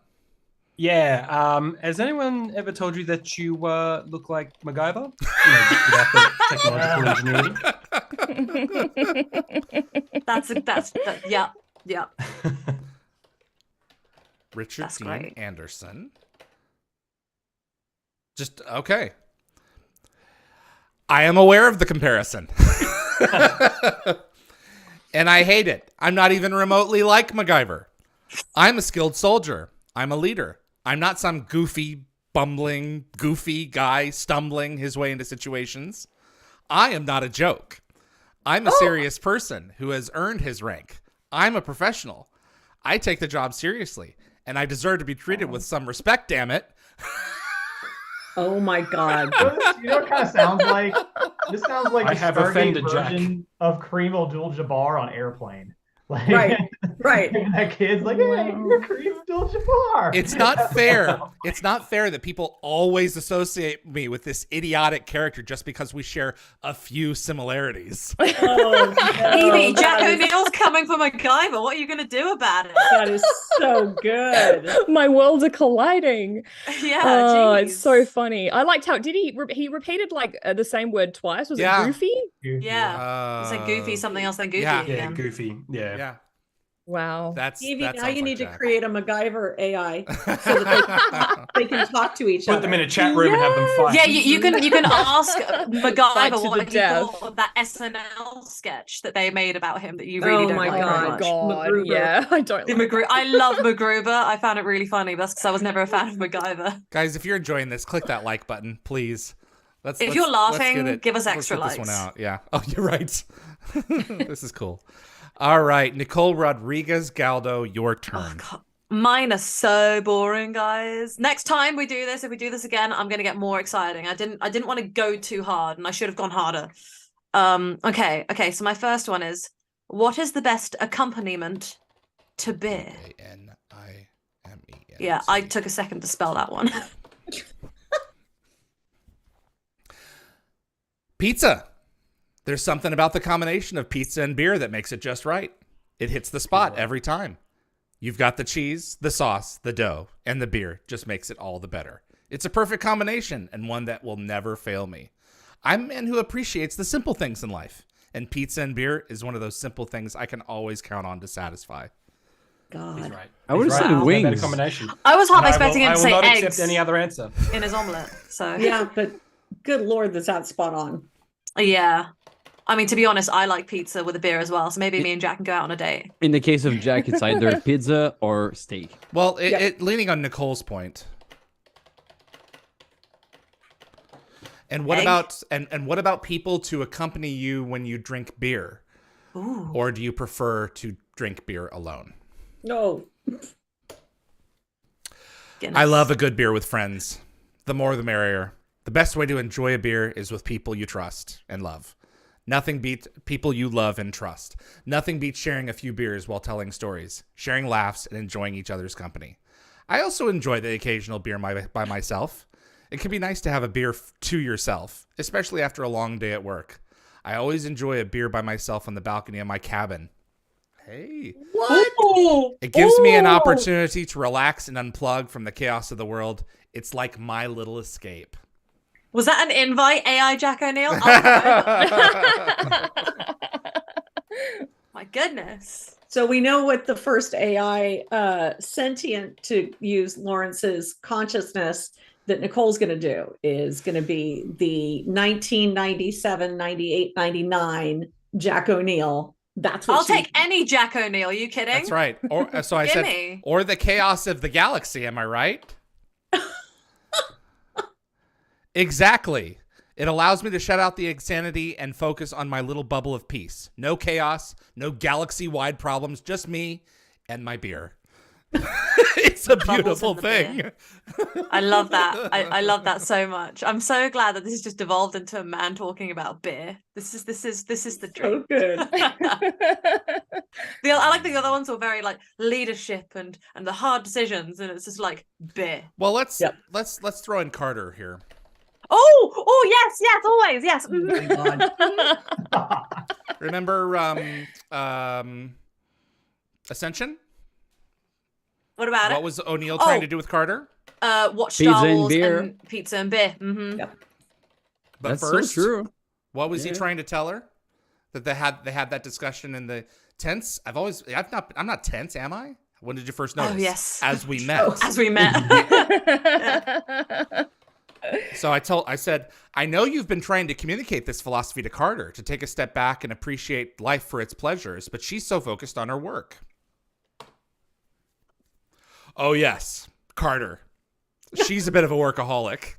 Yeah. Has anyone ever told you that you look like MacGyver? Without the technological ingenuity. Yeah. Richard Dean Anderson. Just okay. I am aware of the comparison. And I hate it. I'm not even remotely like MacGyver. I'm a skilled soldier. I'm a leader. I'm not some goofy, bumbling, goofy guy stumbling his way into situations. I am not a joke. I'm a serious person who has earned his rank. I'm a professional. I take the job seriously, and I deserve to be treated with some respect, damn it. Oh my God. You know what it kind of sounds like? This sounds like I the have Stargate offended Jack. version of Kareem Abdul-Jabbar on Airplane. Like, Right. that kid's like, hey, you're Kareem Abdul-Jabbar. It's not fair. It's not fair that people always associate me with this idiotic character just because we share a few similarities. Oh, Evie, Jack that is- O'Neill's coming for MacGyver. What are you going to do about it? That is so good. My worlds are colliding. Yeah, Oh, it's geez. so funny. I liked how he repeated like the same word twice. Was Yeah. it goofy? Yeah. It's like goofy, something else than goofy yeah. Yeah, again. goofy. Yeah. Yeah. Wow. Evie, that now sounds you like need Jack. to create a MacGyver AI so that they can talk to each other. Put them in a chat room and have them fight. Yeah, you can ask Fight MacGyver to what the he death. thought of that SNL sketch that they made about him that you really Oh don't my like God. very much. God, MacGruber. yeah, I don't The like I love MacGruber. I found it really funny. That's because I was never a fan of MacGyver. Guys, if you're enjoying this, click that like button, please. If you're laughing, get give us let's extra get this one likes. out. Yeah. Oh, you're right. This is cool. All right, Nicole Rodriguez Galdo, your turn. Oh, God. Mine are so boring, guys. Next time we do this, if we do this again, I'm gonna get more exciting. I didn't want to go too hard, and I should have gone harder. Okay. So my first one is: what is the best accompaniment to beer? A-N-I-M-E-N-T. Yeah, I took a second to spell that one. Pizza. There's something about the combination of pizza and beer that makes it just right. It hits the spot every time. You've got the cheese, the sauce, the dough, and the beer just makes it all the better. It's a perfect combination and one that will never fail me. I'm a man who appreciates the simple things in life, and pizza and beer is one of those simple things I can always count on to satisfy. God. He's right. I would've He's said right. There's no wings. better combination. I was half And expecting him to say I will not eggs accept any other answer. in his omelet. So Yeah, but good Lord, that's spot on. yeah. I mean, to be honest, I like pizza with a beer as well. So maybe me and Jack can go out on a date. In the case of Jack, it's either pizza or steak. Well, leaning on Nicole's point. And what Egg? about and what about people to accompany you when you drink beer? Ooh. Or do you prefer to drink beer alone? No. I love a good beer with friends. The more the merrier. The best way to enjoy a beer is with people you trust and love. Nothing beats people you love and trust. Nothing beats sharing a few beers while telling stories, sharing laughs, and enjoying each other's company. I also enjoy the occasional beer by myself. It can be nice to have a beer to yourself, especially after a long day at work. I always enjoy a beer by myself on the balcony of my cabin. Hey. What? It gives me an opportunity to relax and unplug from the chaos of the world. It's like my little escape. Was that an invite, AI Jack O'Neill? My goodness. So we know what the first AI sentient to use Lawrence's consciousness that Nicole's going to do is going to be the 1997, 98, 99 Jack O'Neill. That's what I'll take any Jack O'Neill. Are you kidding? That's right. Or so I said, Gimme. or the chaos of the galaxy. Am I right? Exactly. It allows me to shut out the insanity and focus on my little bubble of peace. No chaos, no galaxy-wide problems, just me and my beer. It's a beautiful thing. I love that. I love that so much. I'm so glad that this has just evolved into a man talking about beer. This is the dream. So good. I like the other ones were very like leadership and the hard decisions, and it's just like beer. Well, let's throw in Carter here. Oh yes, always yes. Oh my God. Remember Ascension? What about What was O'Neill trying to do with Carter? Watch Pizza Star and Wars beer. and pizza and beer. Mm-hmm. Yep. But That's first, so true. what was he Yeah. trying to tell her? That they had that discussion in the tents? I'm not tense, am I? When did you first notice? Oh yes. As we met. As we met. So I said, I know you've been trying to communicate this philosophy to Carter to take a step back and appreciate life for its pleasures, but she's so focused on her work. Oh, yes, Carter. She's a bit of a workaholic.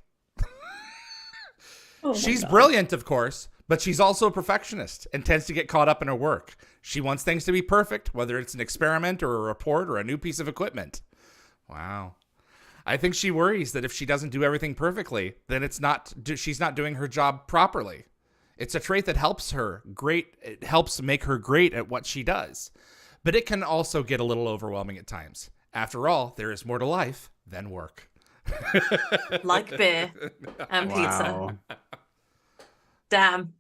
She's brilliant, of course, but she's also a perfectionist and tends to get caught up in her work. She wants things to be perfect, whether it's an experiment or a report or a new piece of equipment. Wow. I think she worries that if she doesn't do everything perfectly, then she's not doing her job properly. It's a trait that helps her great. It helps make her great at what she does, but it can also get a little overwhelming at times. After all, there is more to life than work. Like beer and Wow. pizza. Damn.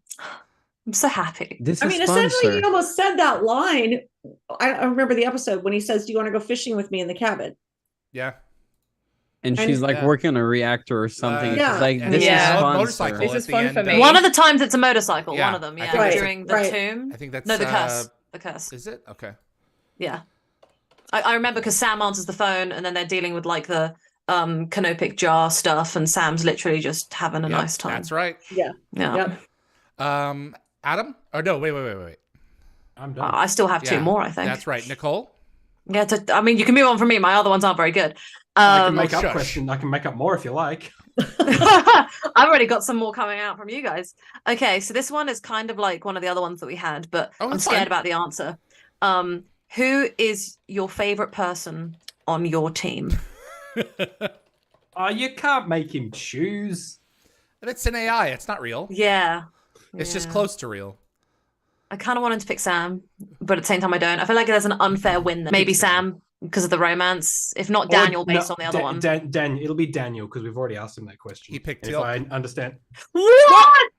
I'm so happy. This I is mean, fun, essentially, sir. he almost said that line. I remember the episode when he says, "Do you want to go fishing with me in the cabin?" Yeah. And she's like Yeah. working on a reactor or something. Yeah. It's like, And this Yeah. is fun, motorcycle sir. This at is the fun end for of- me. One of the times it's a motorcycle. Yeah, One of them, I yeah. think that's- During the right. tomb. I think that's No, the curse. The curse. Is it? Okay. Yeah. I remember because Sam answers the phone and then they're dealing with like the canopic jar stuff and Sam's literally just having a Yep, nice time. That's right. Yeah. Yep. Adam? Oh no, wait. I'm done. I still have two Yeah, more, I think. That's right. Nicole? Yeah, I mean, you can move on from me. My other ones aren't very good. I can make shush. up question. I can make up more if you like. I've already got some more coming out from you guys. Okay, so this one is kind of like one of the other ones that we had, but Oh, I'm that's scared fine. about the answer. Who is your favorite person on your team? Oh, you can't make him choose. And it's an AI. It's not real. Yeah. It's just Yeah. close to real. I kind of wanted to pick Sam, but at the same time, I don't. I feel like there's an unfair win there. Maybe Sam because of the romance, if not Daniel, based on the other one. Daniel. It'll be Daniel because we've already asked him that question. He picked If Teal. I understand. What?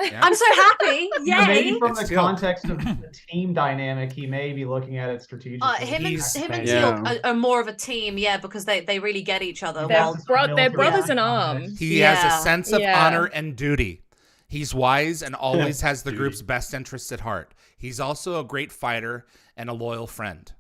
Yeah. I'm so happy! Maybe Yay! from It's the Teal. context of the team dynamic, he may be looking at it strategically. Him He's- and Yeah. Teal are more of a team, yeah, because they really get each other. They're While military brothers in context. arms. He has Yeah. a sense of Yeah. honor and duty. He's wise and always has the Duty. group's best interests at heart. He's also a great fighter and a loyal friend.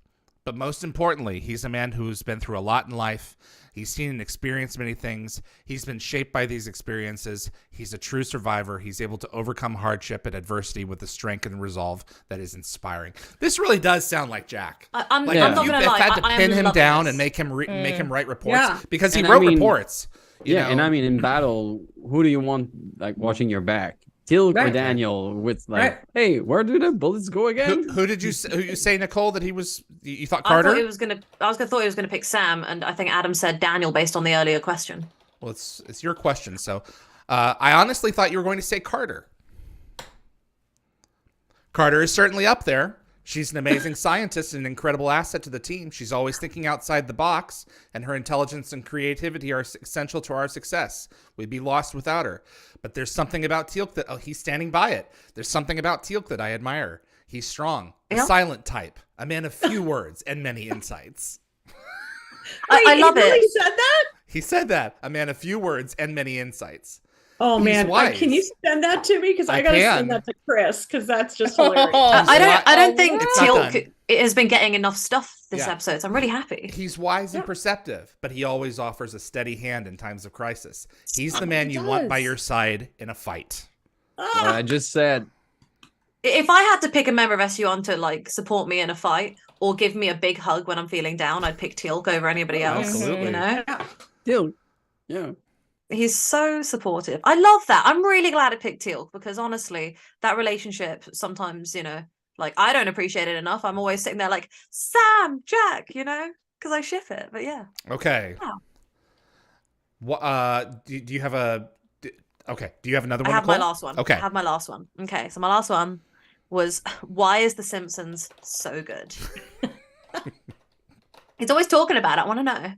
But most importantly, he's a man who's been through a lot in life. He's seen and experienced many things. He's been shaped by these experiences. He's a true survivor. He's able to overcome hardship and adversity with a strength and resolve that is inspiring. This really does sound like Jack. I'm Like not if you gonna lie, had to I am pin him loving down this. and make him write reports Yeah. because he And I wrote mean- reports. you Yeah, and know? I mean, in battle, who do you want like watching your back? Tilk or Right. Daniel with like, Right. hey, where do the bullets go again? Who did you say, Nicole, that he was? You thought I Carter? thought he was gonna pick Sam, and I think Adam said Daniel based on the earlier question. Well, it's your question, so I honestly thought you were going to say Carter. Carter is certainly up there. She's an amazing scientist and an incredible asset to the team. She's always thinking outside the box, and her intelligence and creativity are essential to our success. We'd be lost without her. But there's something about Teal'c that, he's standing by it. There's something about Teal'c that I admire. He's strong, a Yeah. silent type, a man of few words and many insights. I Wait, love he really it. said that? He said that, a man of few words and many insights. Oh He's man, wise. can you send that to me? Because I I gotta can. send that to Chris because that's just hilarious. I don't think It's not Teal'c it has been getting enough stuff this Yeah. episode, so I'm really happy. He's wise and perceptive, but he always offers a steady hand in times of crisis. He's the man He you want by does. your side in a fight. What I just said. If I had to pick a member of SU1 to like support me in a fight or give me a big hug when I'm feeling down, I'd pick Teal'c over anybody else. Absolutely. You know, Tilk. Yeah. he's so supportive. I love that. I'm really glad I picked Teal'c because honestly, that relationship sometimes, you know, like I don't appreciate it enough. I'm always sitting there like Sam, Jack, you know, because I ship it. But yeah, Okay. Yeah. What? Do you have a? Okay. Do you have another I one? have my Nicole? last one. Okay. I have my last one. Okay, so my last one was why is The Simpsons so good? He's always talking about it. I want to know.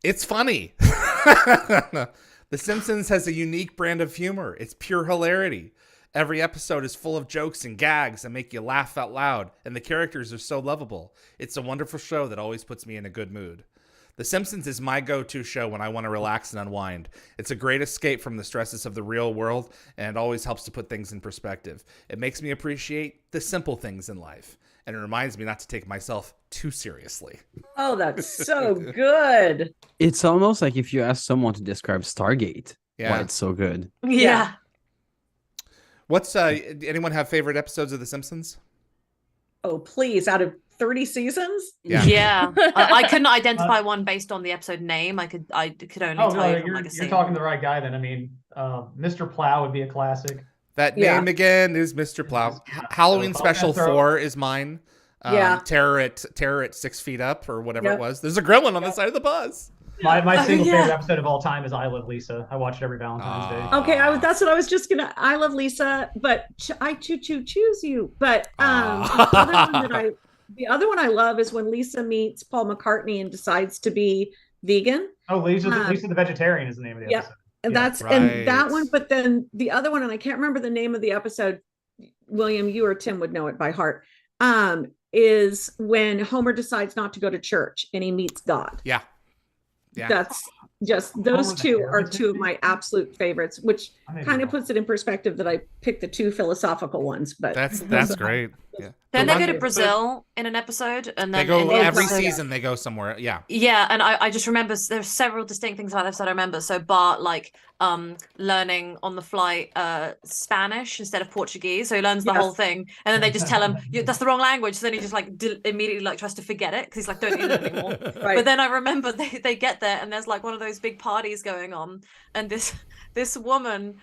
It's funny. The Simpsons has a unique brand of humor. It's pure hilarity. Every episode is full of jokes and gags that make you laugh out loud, and the characters are so lovable. It's a wonderful show that always puts me in a good mood. The Simpsons is my go-to show when I want to relax and unwind. It's a great escape from the stresses of the real world, and it always helps to put things in perspective. It makes me appreciate the simple things in life, and it reminds me not to take myself too seriously. Oh, that's so good. It's almost like if you ask someone to describe Stargate, why it's so good. Yeah. What's anyone have favorite episodes of The Simpsons? Oh, please, out of 30 seasons? Yeah. I couldn't identify one based on the episode name. I could only tell you from like a you're talking to the right guy then. I mean, Mr. Plow would be a classic. That name again is Mr. Plow. Halloween Special 4 is mine. Terror at 6 feet up or whatever it was. There's a gremlin on the side of the bus. My single favorite episode of all time is I Love Lisa. I watch it every Valentine's Day. Okay, that's what I was just gonna. I love Lisa, but I choose you. But the other one I love is when Lisa meets Paul McCartney and decides to be vegan. Oh, Lisa the vegetarian is the name of the episode. And and that one. But then the other one, and I can't remember the name of the episode. William, you or Tim would know it by heart. Is when Homer decides not to go to church and he meets God. Yeah. That's just those two are two of my absolute favorites, which kind of puts it in perspective that I picked the two philosophical ones. But that's great. Yeah. Then they go to Brazil in an episode, and then they go every season. They go somewhere. Yeah. Yeah, and I just remember there's several distinct things about that episode I remember. So Bart learning on the flight Spanish instead of Portuguese, so he learns the whole thing, and then they just tell him that's the wrong language. So then he just immediately tries to forget it because he's like, don't need it anymore. Right. But then I remember they get there and there's like one of those big parties going on, and this woman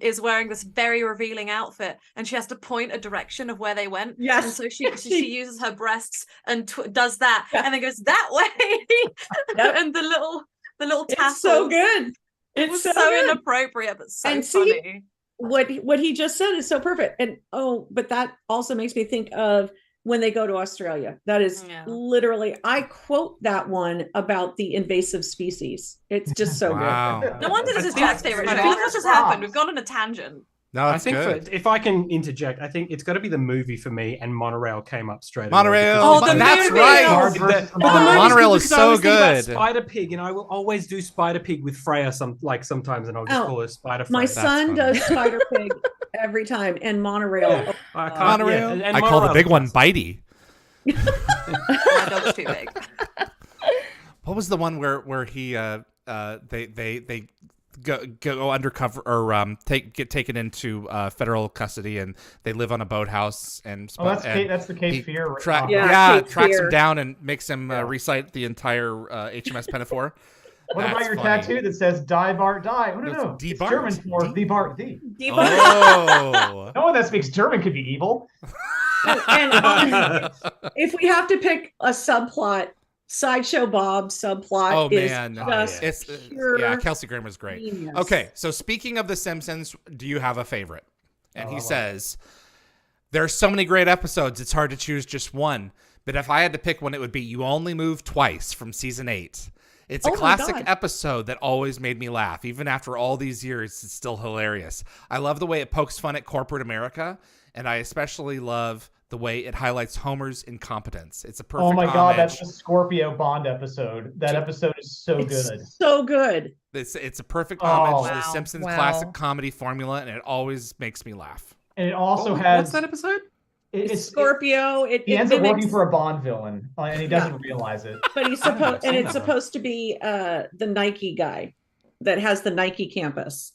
is wearing this very revealing outfit, and she has to point a direction of where they went. Yes. And so she uses her breasts and does that, and then goes that way. And the little tassel. It's so good. It was so inappropriate, but so funny. What he just said is so perfect. And but that also makes me think of when they go to Australia. That is literally, I quote that one about the invasive species. It's just so good. No wonder this is Jack's favorite show. What just happened? We've gone on a tangent. No, I think if I can interject, I think it's got to be the movie for me, and Monorail came up straight away. Monorail, that's right. Monorail is so good. Spider Pig, and I will always do Spider Pig with Freya sometimes, and I'll just call her Spider. My son does Spider Pig every time, and Monorail. Yeah. Monorail. I call the big one Bitey. My dog's too big. What was the one where he they go undercover or get taken into federal custody, and they live on a boathouse, and that's the Cape Fear. Tracks him down and makes him recite the entire HMS Pinafore. What about your tattoo that says "Die Bart Die"? Oh, no. It's German for "Die Bart Die." Oh. No one that speaks German could be evil. And if we have to pick a subplot, Sideshow Bob subplot is pure Kelsey Grammer's great. Genius. Okay, so speaking of The Simpsons, do you have a favorite? And he says, there are so many great episodes, it's hard to choose just one. But if I had to pick one, it would be You Only Move Twice from season 8. It's a classic episode that always made me laugh. Even after all these years, it's still hilarious. I love the way it pokes fun at corporate America, and I especially love the way it highlights Homer's incompetence. It's a perfect homage. God, that's the Scorpio Bond episode. That episode is so good. So good. It's a perfect homage to the Simpsons classic comedy formula, and it always makes me laugh. And it also has... What's that episode? It's Scorpio. He ends up working for a Bond villain, and he doesn't realize it. But he's supposed, and it's supposed to be the Nike guy that has the Nike campus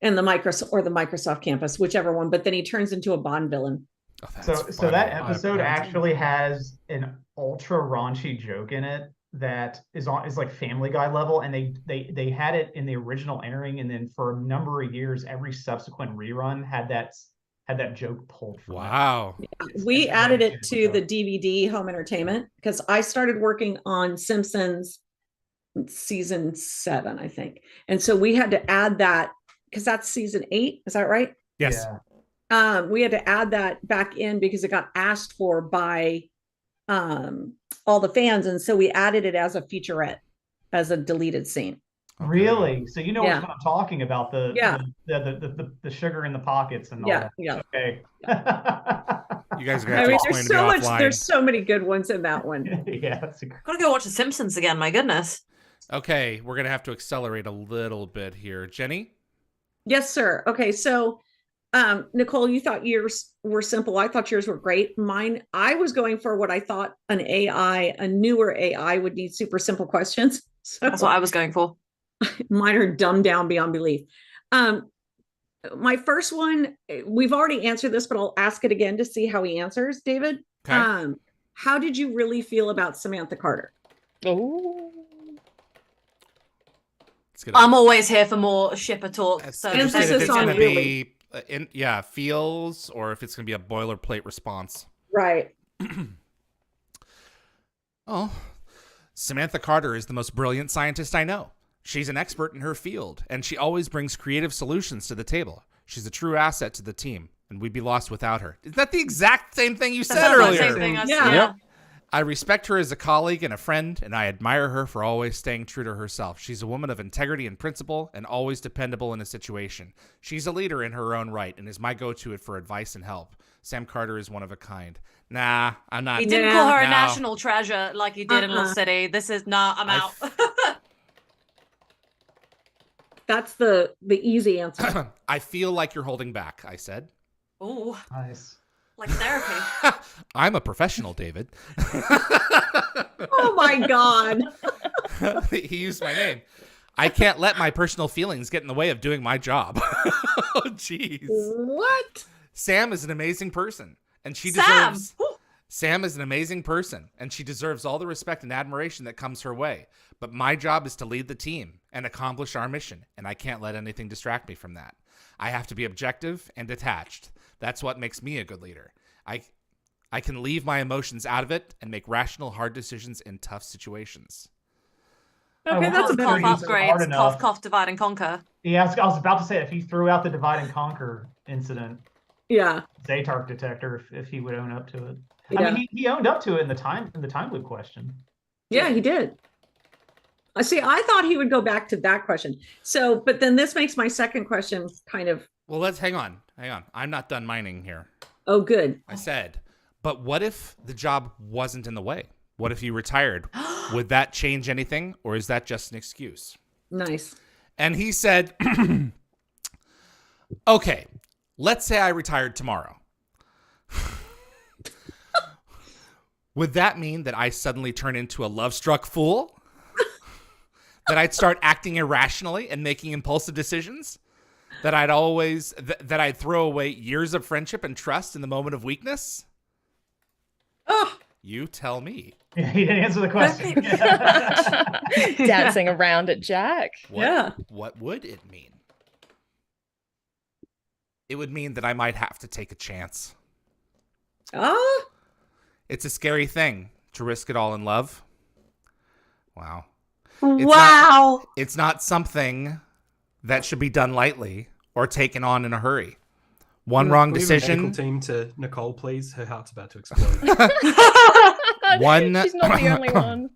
and the Microsoft campus, whichever one. But then he turns into a Bond villain. So that episode actually has an ultra raunchy joke in it that is like Family Guy level, and they had it in the original airing, and then for a number of years, every subsequent rerun had that joke pulled from it. We added it to the DVD home entertainment because I started working on Simpsons season 7, I think, and so we had to add that because that's season 8. Is that right? Yes. Yeah. We had to add that back in because it got asked for by all the fans, and so we added it as a featurette, as a deleted scene. Really? So you know what I'm talking about, the sugar in the pockets and all that. Yeah. Okay. You guys are gonna have to explain to me offline. There's so many good ones in that one. Yeah, that's a... Gotta go watch The Simpsons again. My goodness. Okay, we're gonna have to accelerate a little bit here, Jenny. Yes, sir. Okay, so Nicole, you thought yours were simple. I thought yours were great. Mine, I was going for what I thought a newer AI would need super simple questions. So That's what I was going for. mine are dumbed down beyond belief. My first one, we've already answered this, but I'll ask it again to see how he answers, David. Okay. How did you really feel about Samantha Carter? Oh. I'm always here for more shipper talk. So emphasis if it's on gonna really. be feels, or if it's gonna be a boilerplate response. Right. Oh, Samantha Carter is the most brilliant scientist I know. She's an expert in her field, and she always brings creative solutions to the table. She's a true asset to the team, and we'd be lost without her. Is that the exact same thing you said earlier? Same thing I said. Yeah. Yep. I respect her as a colleague and a friend, and I admire her for always staying true to herself. She's a woman of integrity and principle, and always dependable in a situation. She's a leader in her own right, and is my go-to for advice and help. Sam Carter is one of a kind. Nah, I'm not. He didn't call her a No. national treasure like he did in Lost City. This is I'm out. That's the easy answer. I feel like you're holding back, I said. Ooh, Nice. like therapy. I'm a professional, David. Oh my God. He used my name. I can't let my personal feelings get in the way of doing my job. Oh, jeez. What? Sam is an amazing person, and she Sam! deserves. Sam is an amazing person, and she deserves all the respect and admiration that comes her way. But my job is to lead the team and accomplish our mission, and I can't let anything distract me from that. I have to be objective and detached. That's what makes me a good leader. I can leave my emotions out of it and make rational, hard decisions in tough situations. Okay, that's a better cough use it hard upgrades. enough. Cough, cough, divide and conquer. Yeah, I was about to say, if he threw out the divide and conquer incident, Yeah. Zatark detector, if he would own up to it. Yeah. I mean, he owned up to it in the time loop question. Yeah, he did. I see. I thought he would go back to that question. So, but then this makes my second question kind of. Well, let's hang on. I'm not done mining here. Oh, good. I said, but what if the job wasn't in the way? What if you retired? Would that change anything, or is that just an excuse? Nice. And he said, okay, let's say I retired tomorrow. Would that mean that I suddenly turn into a love-struck fool? That I'd start acting irrationally and making impulsive decisions? That I'd throw away years of friendship and trust in the moment of weakness? Oh, You tell me. Yeah, he didn't answer the question. Dancing around it, Jack. What would it mean? It would mean that I might have to take a chance. oh, It's a scary thing to risk it all in love. Wow. Wow. It's not something that should be done lightly or taken on in a hurry. One wrong Can we have a decision. medical team to Nicole, please. Her heart's about to explode. One- She's not the only one.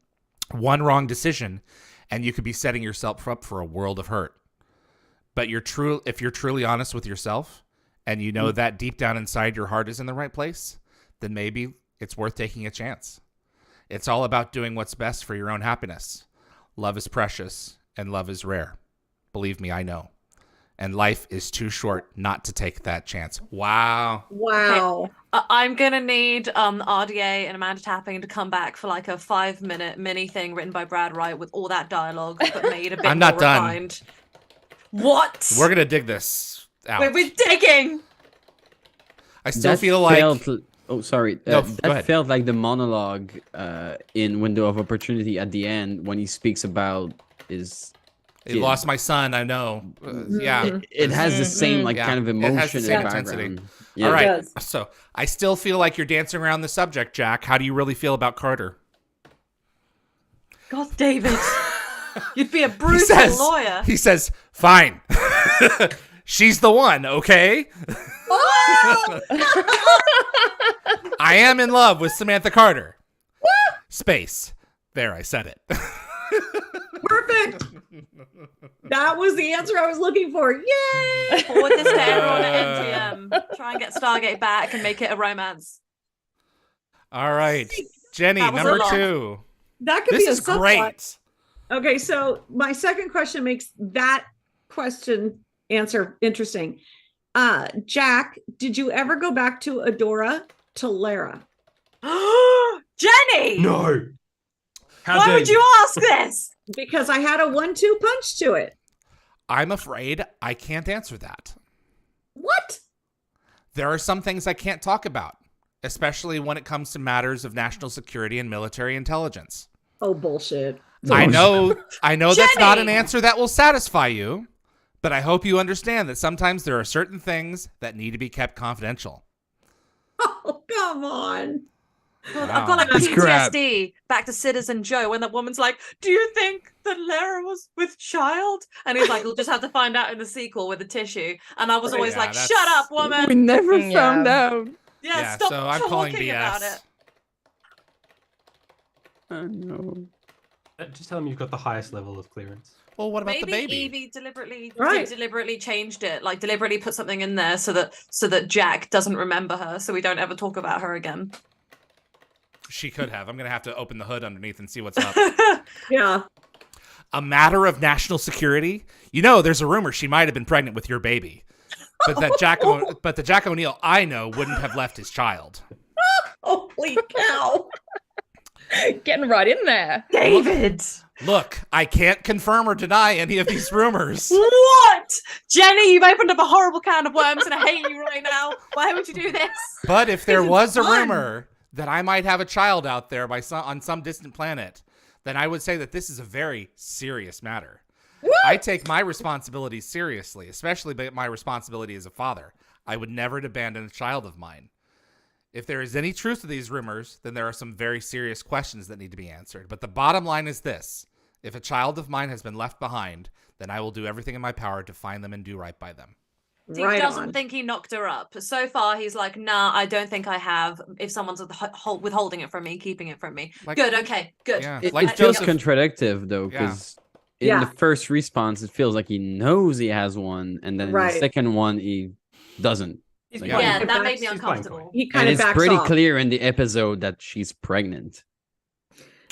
One wrong decision, and you could be setting yourself up for a world of hurt. But if you're truly honest with yourself, and you know that deep down inside your heart is in the right place, then maybe it's worth taking a chance. It's all about doing what's best for your own happiness. Love is precious, and love is rare. Believe me, I know. And life is too short not to take that chance. Wow. wow. I'm gonna need RDA and Amanda Tapping to come back for like a 5-minute mini thing written by Brad Wright with all that dialogue, but made a bit I'm more not done. refined. What? We're going to dig this out. We're digging. I still feel like... Oh, sorry. No, go that ahead. felt like the monologue in Window of Opportunity at the end when he speaks about his. I lost my son, I know. Yeah. It has the same Yeah, kind of it has emotion the same and intensity. background. Yeah. All right. does. So I still feel like you're dancing around the subject, Jack. How do you really feel about Carter? God, David. You'd be a brutal lawyer. He says, fine. She's the one, okay? I am in love with Samantha Carter. Space. There, I said it. Perfect. That was the answer I was looking for. Yay! Forward this to everyone at MGM. Try and get Stargate back and make it a romance. All right, Jenny, That was a number lot. 2. That could This be a is subplot. great. Okay, so my second question makes that question answer interesting. Jack, did you ever go back to Adora to Lara? Jenny! No. How Why dare would you ask this? Because I had a 1-2 punch to it. I'm afraid I can't answer that. What? There are some things I can't talk about, especially when it comes to matters of national security and military intelligence. Oh, bullshit. I know that's not an Jenny! answer that will satisfy you, but I hope you understand that sometimes there are certain things that need to be kept confidential. Oh, come on. God, Wow. I've got like That's crap. PTSD back to Citizen Joe when that woman's like, do you think that Lara was with child? And he's like, we'll just have to find out in the sequel with the tissue. And I was always Yeah, like, that's- shut up, woman. We never Yeah. found out. Yeah, stop so I'm calling talking BS. about it. I know. Just tell him you've got the highest level of clearance. Well, what about Maybe the baby? Evie deliberately Right. deliberately changed it, like deliberately put something in there so that Jack doesn't remember her, so we don't ever talk about her again. She could have. I'm going to have to open the hood underneath and see what's up. Yeah. A matter of national security? You know, there's a rumor she might have been pregnant with your baby. But the Jack O'Neill I know wouldn't have left his child. Holy cow. Getting right in there. David! Look, I can't confirm or deny any of these rumors. What? Jenny, you've opened up a horrible can of worms and I hate you right now. Why would you do this? But if there This is was a fun. rumor that I might have a child out there on some distant planet, then I would say that this is a very serious matter. I take my responsibilities seriously, especially my responsibility as a father. I would never abandon a child of mine. If there is any truth to these rumors, then there are some very serious questions that need to be answered. But the bottom line is this. If a child of mine has been left behind, then I will do everything in my power to find them and do right by them. He Right doesn't on. think he knocked her up. So far, he's like, nah, I don't think I have. If someone's withholding it from me, keeping it from me. Like- Good, okay, good. Yeah. It, Like it feels Joseph- contradictive though, Yeah. because in Yeah. the first response, it feels like he knows he has one, and then in Right. the second one, he doesn't. He's Like, playing Yeah, coy. that made me He's playing uncomfortable. coy. He And kind of it's backs pretty off. clear in the episode that she's pregnant.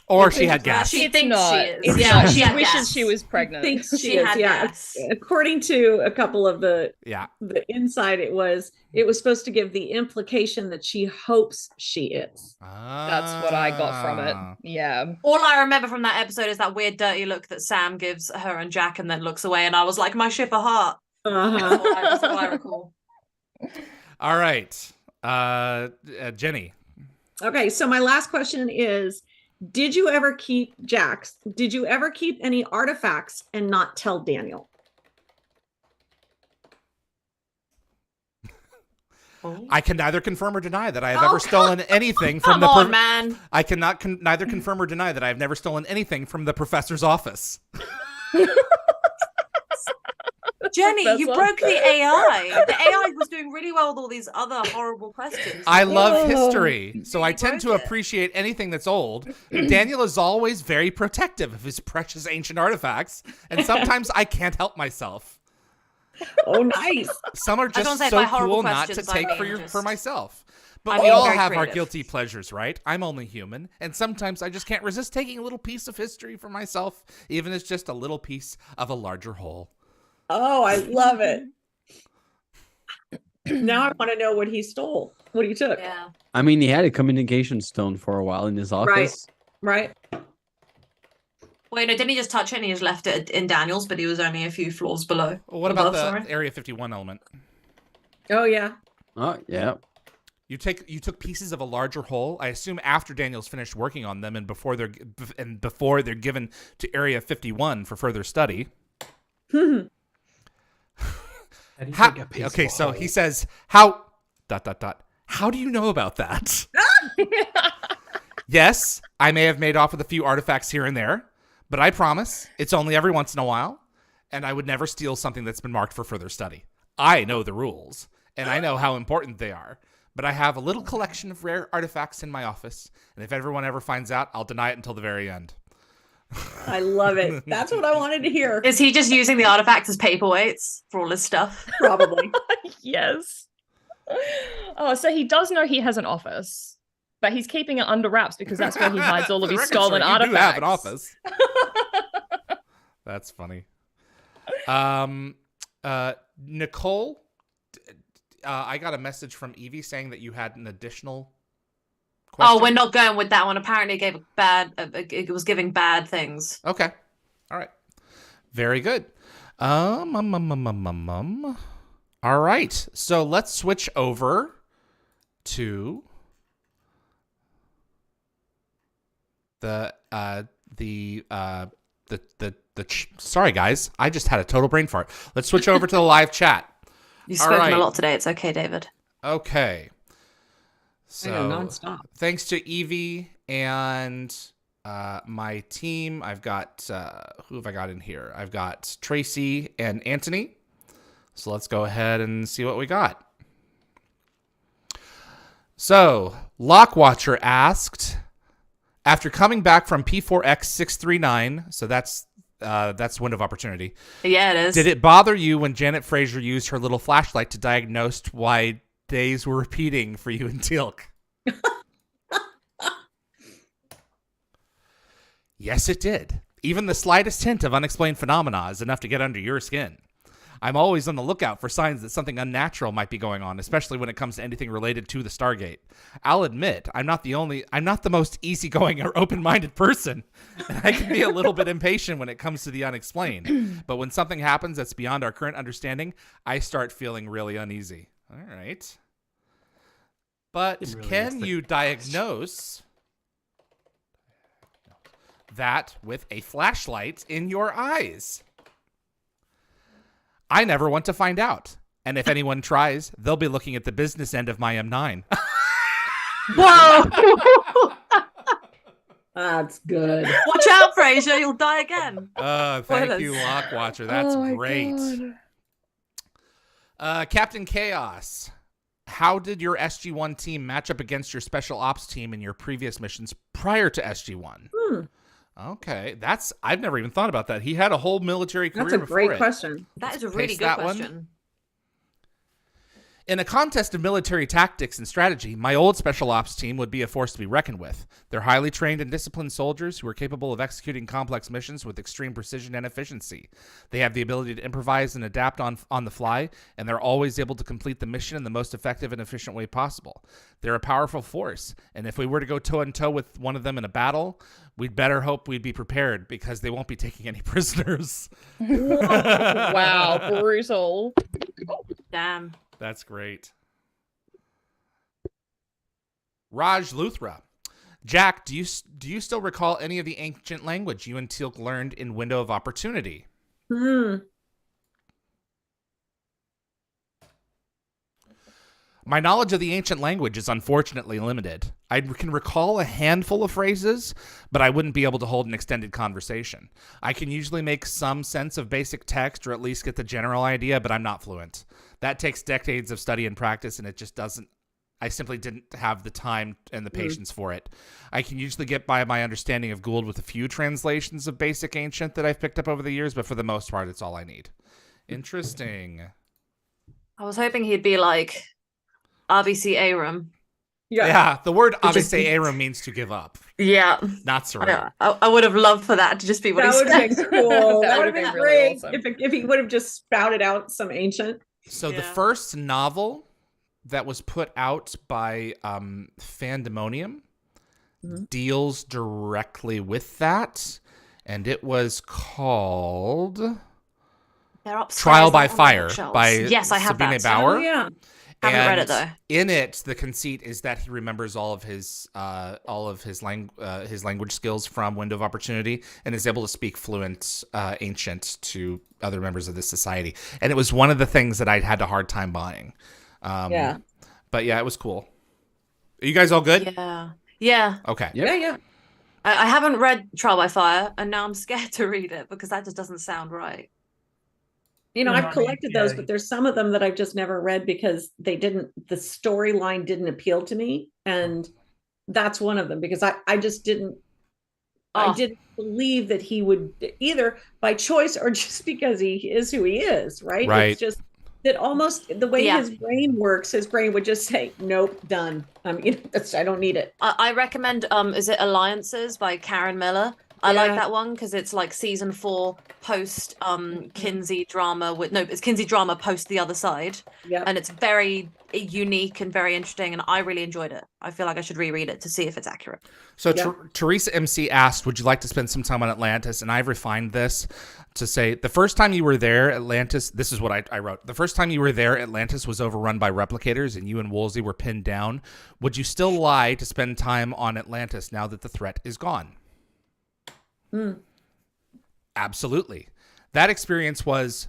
Or I she think had it's gas. She It's thinks not. she is. It's Yeah, not. she She had wishes gas. she was pregnant. Thinks She she is, had yeah. gas. According to a couple of the Yeah. inside, it was supposed to give the implication that she hopes she is. That's what I got from it. Ah. Yeah. All I remember from that episode is that weird, dirty look that Sam gives her and Jack and then looks away. And I was like, my ship of heart. Uh-huh. That's all I recall. All right. Jenny. Okay, so my last question is, did you ever keep any artifacts and not tell Daniel? I can neither confirm or deny that I have Oh, ever stolen anything from Come the on, man. I cannot neither confirm or deny that I have never stolen anything from the professor's office. Jenny, That's you all. broke the AI. The AI was doing really well with all these other horrible questions. I love Oh. history, so I You tend to broke it. appreciate anything that's old. Daniel is always very protective of his precious ancient artifacts, and sometimes I can't help myself. Oh, nice. Some are was gonna just say, so by horrible cool not to questions, I take mean for just- myself. But I we mean all very have our creative. guilty pleasures, right? I'm only human, and sometimes I just can't resist taking a little piece of history for myself, even if it's just a little piece of a larger whole. Oh, I love it. Now I want to know what he stole, what he took. Yeah. I mean, he had a communication stone for a while in his office. Right. Wait, no, didn't he just touch it and he just left it in Daniel's, but he was only a few floors below? Well, what about Above, the sorry. Area 51 element? Oh, yeah. Oh, yeah. You took pieces of a larger whole. I assume after Daniel's finished working on them and before they're given to Area 51 for further study. How do you How, take a piece okay, of a so whole? he says, how ... How do you know about that? Yes, I may have made off with a few artifacts here and there, but I promise it's only every once in a while, and I would never steal something that's been marked for further study. I know the rules, and I know how important they are, but I have a little collection of rare artifacts in my office, and if everyone ever finds out, I'll deny it until the very end. I love it. That's what I wanted to hear. Is he just using the artifacts as paperweights for all his stuff? Probably. Yes. Oh, so he does know he has an office. but he's keeping it under wraps because that's where he hides all of his For the stolen record, you do have an artifacts. office. That's funny. Nicole, I got a message from Evie saying that you had an additional question. Oh, we're not going with that one. Apparently, it gave a bad. It was giving bad things. Okay. All right. Very good. All right. So let's switch over to sorry guys, I just had a total brain fart. Let's switch over to the live chat. You've spoken a lot today. It's okay, David. Okay. So nonstop. Thanks to Evie and my team. I've got who have I got in here? I've got Tracy and Anthony. So let's go ahead and see what we got. So Lockwatcher asked, after coming back from P4X639, so that's Window of Opportunity. Yeah, it is. Did it bother you when Janet Fraser used her little flashlight to diagnose why days were repeating for you and Teal'c? Yes, it did. Even the slightest hint of unexplained phenomena is enough to get under your skin. I'm always on the lookout for signs that something unnatural might be going on, especially when it comes to anything related to the Stargate. I'll admit, I'm not the most easygoing or open-minded person, and I can be a little bit impatient when it comes to the unexplained. But when something happens that's beyond our current understanding, I start feeling really uneasy. All right. But really can you diagnose that with a flashlight in your eyes? I never want to find out. And if anyone tries, they'll be looking at the business end of my M9. Whoa! That's good. Watch out, Fraser. You'll die again. Thank you, Lockwatcher. That's great. Captain Chaos, how did your SG-1 team match up against your special ops team in your previous missions prior to SG-1? Okay, I've never even thought about that. He had a whole military career before. That's a great question. That is a really good question. In a contest of military tactics and strategy, my old special ops team would be a force to be reckoned with. They're highly trained and disciplined soldiers who are capable of executing complex missions with extreme precision and efficiency. They have the ability to improvise and adapt on the fly, and they're always able to complete the mission in the most effective and efficient way possible. They're a powerful force, and if we were to go toe-and-toe with one of them in a battle, we'd better hope we'd be prepared because they won't be taking any prisoners. Wow, brutal. Damn. That's great. Raj Luthra. Jack, do you still recall any of the ancient language you and Teal'c learned in Window of Opportunity? My knowledge of the ancient language is unfortunately limited. I can recall a handful of phrases, but I wouldn't be able to hold an extended conversation. I can usually make some sense of basic text or at least get the general idea, but I'm not fluent. That takes decades of study and practice, and it just doesn't. I simply didn't have the time and the patience for it. I can usually get by my understanding of Gould with a few translations of basic ancient that I've picked up over the years, but for the most part, it's all I need. Interesting. I was hoping he'd be like RBC Aram. Yeah, the word RBC Aram means to give up. Yeah. Not surrender. I would have loved for that to just be what he said. That would have been cool. That That would would've have been been really great awesome. if he would have just spouted out some ancient. So the first novel that was put out by Fandemonium deals directly with that, and it was called Trial by Fire by yes, I have Sabine that. Bauer. Oh, yeah. Haven't read it though. In it, the conceit is that he remembers all of his language skills from Window of Opportunity and is able to speak fluent ancient to other members of this society. And it was one of the things that I had a hard time buying. But yeah, it was cool. Are you guys all good? Yeah. Okay. Yeah. I haven't read Trial by Fire, and now I'm scared to read it because that just doesn't sound right. You know, I've collected those, but there's some of them that I've just never read because the storyline didn't appeal to me. And that's one of them because I just didn't, I didn't believe that he would either by choice or just because he is who he is, right? Right. It's just, that almost the way Yeah. his brain works, his brain would just say, "Nope, done. I don't need it." I recommend is it Alliances by Karen Miller? I like Yeah. that one because it's like season 4 post Kinsey drama it's Kinsey drama post The Other Side. Yeah. And it's very unique and very interesting, and I really enjoyed it. I feel like I should reread it to see if it's accurate. So Teresa MC asked, would you like to spend some time on Atlantis? And I've refined this to say, the first time you were there, Atlantis, this is what I wrote. The first time you were there, Atlantis was overrun by replicators and you and Woolsey were pinned down. Would you still lie to spend time on Atlantis now that the threat is gone? Absolutely. That experience was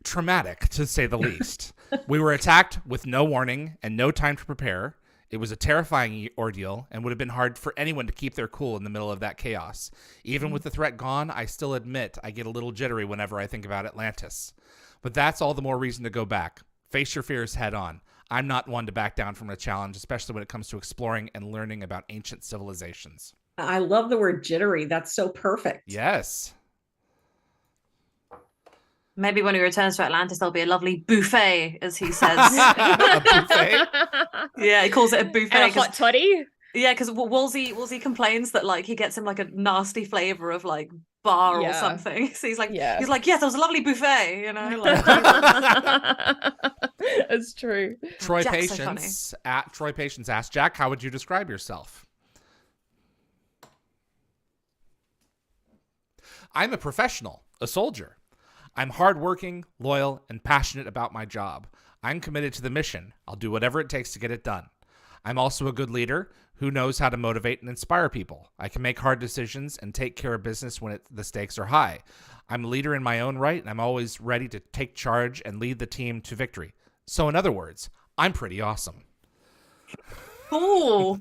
traumatic, to say the least. We were attacked with no warning and no time to prepare. It was a terrifying ordeal and would have been hard for anyone to keep their cool in the middle of that chaos. Even with the threat gone, I still admit I get a little jittery whenever I think about Atlantis. But that's all the more reason to go back. Face your fears head on. I'm not one to back down from a challenge, especially when it comes to exploring and learning about ancient civilizations. I love the word jittery. That's so perfect. Yes. Maybe when he returns to Atlantis, there'll be a lovely buffet, as he says. A buffet? Yeah, he calls it a buffet. And a hot toddy. Yeah, because Woolsey complains that like he gets him like a nasty flavor of like bar or something. So he's like, yes, there was a lovely buffet, you know. Like, it's true. Troy Patience asked, Jack, how would you describe yourself? I'm a professional, a soldier. I'm hardworking, loyal, and passionate about my job. I'm committed to the mission. I'll do whatever it takes to get it done. I'm also a good leader who knows how to motivate and inspire people. I can make hard decisions and take care of business when the stakes are high. I'm a leader in my own right, and I'm always ready to take charge and lead the team to victory. So in other words, I'm pretty awesome. Cool.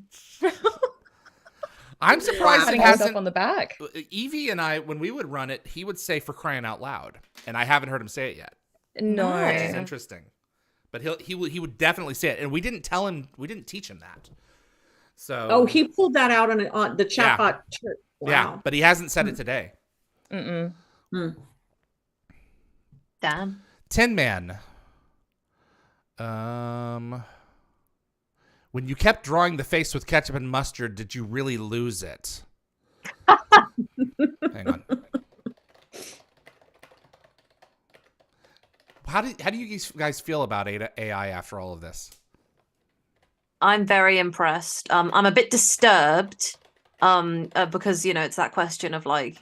I'm surprised it hasn't on the back. Evie and I, when we would run it, he would say "for crying out loud," and I haven't heard him say it yet. No, it's interesting, but he would definitely say it, and we didn't teach him that. So he pulled that out on the Chatbot. Yeah. Wow. Yeah, but he hasn't said it today. Damn. Tin Man. When you kept drawing the face with ketchup and mustard, did you really lose it? Hang on. How do you guys feel about AI after all of this? I'm very impressed. I'm a bit disturbed because, it's that question of like,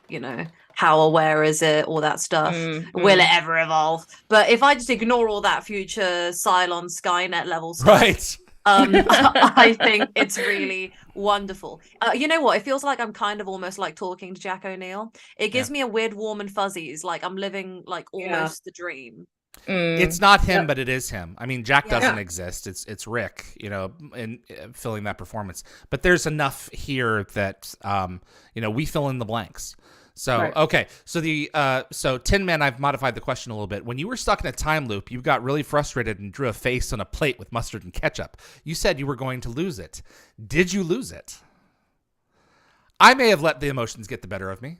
how aware is it, all that stuff. Will it ever evolve? But if I just ignore all that future Cylon Skynet level stuff, right? I think it's really wonderful. You know what? It feels like I'm kind of almost like talking to Jack O'Neill. It gives me a weird warm and fuzzies, like I'm living like almost the dream. It's not him, but it is him. I mean, Jack doesn't exist. It's Rick, in filling that performance. But there's enough here that we fill in the blanks. So okay, so Tin Man, I've modified the question a little bit. When you were stuck in a time loop, you got really frustrated and drew a face on a plate with mustard and ketchup. You said you were going to lose it. Did you lose it? I may have let the emotions get the better of me.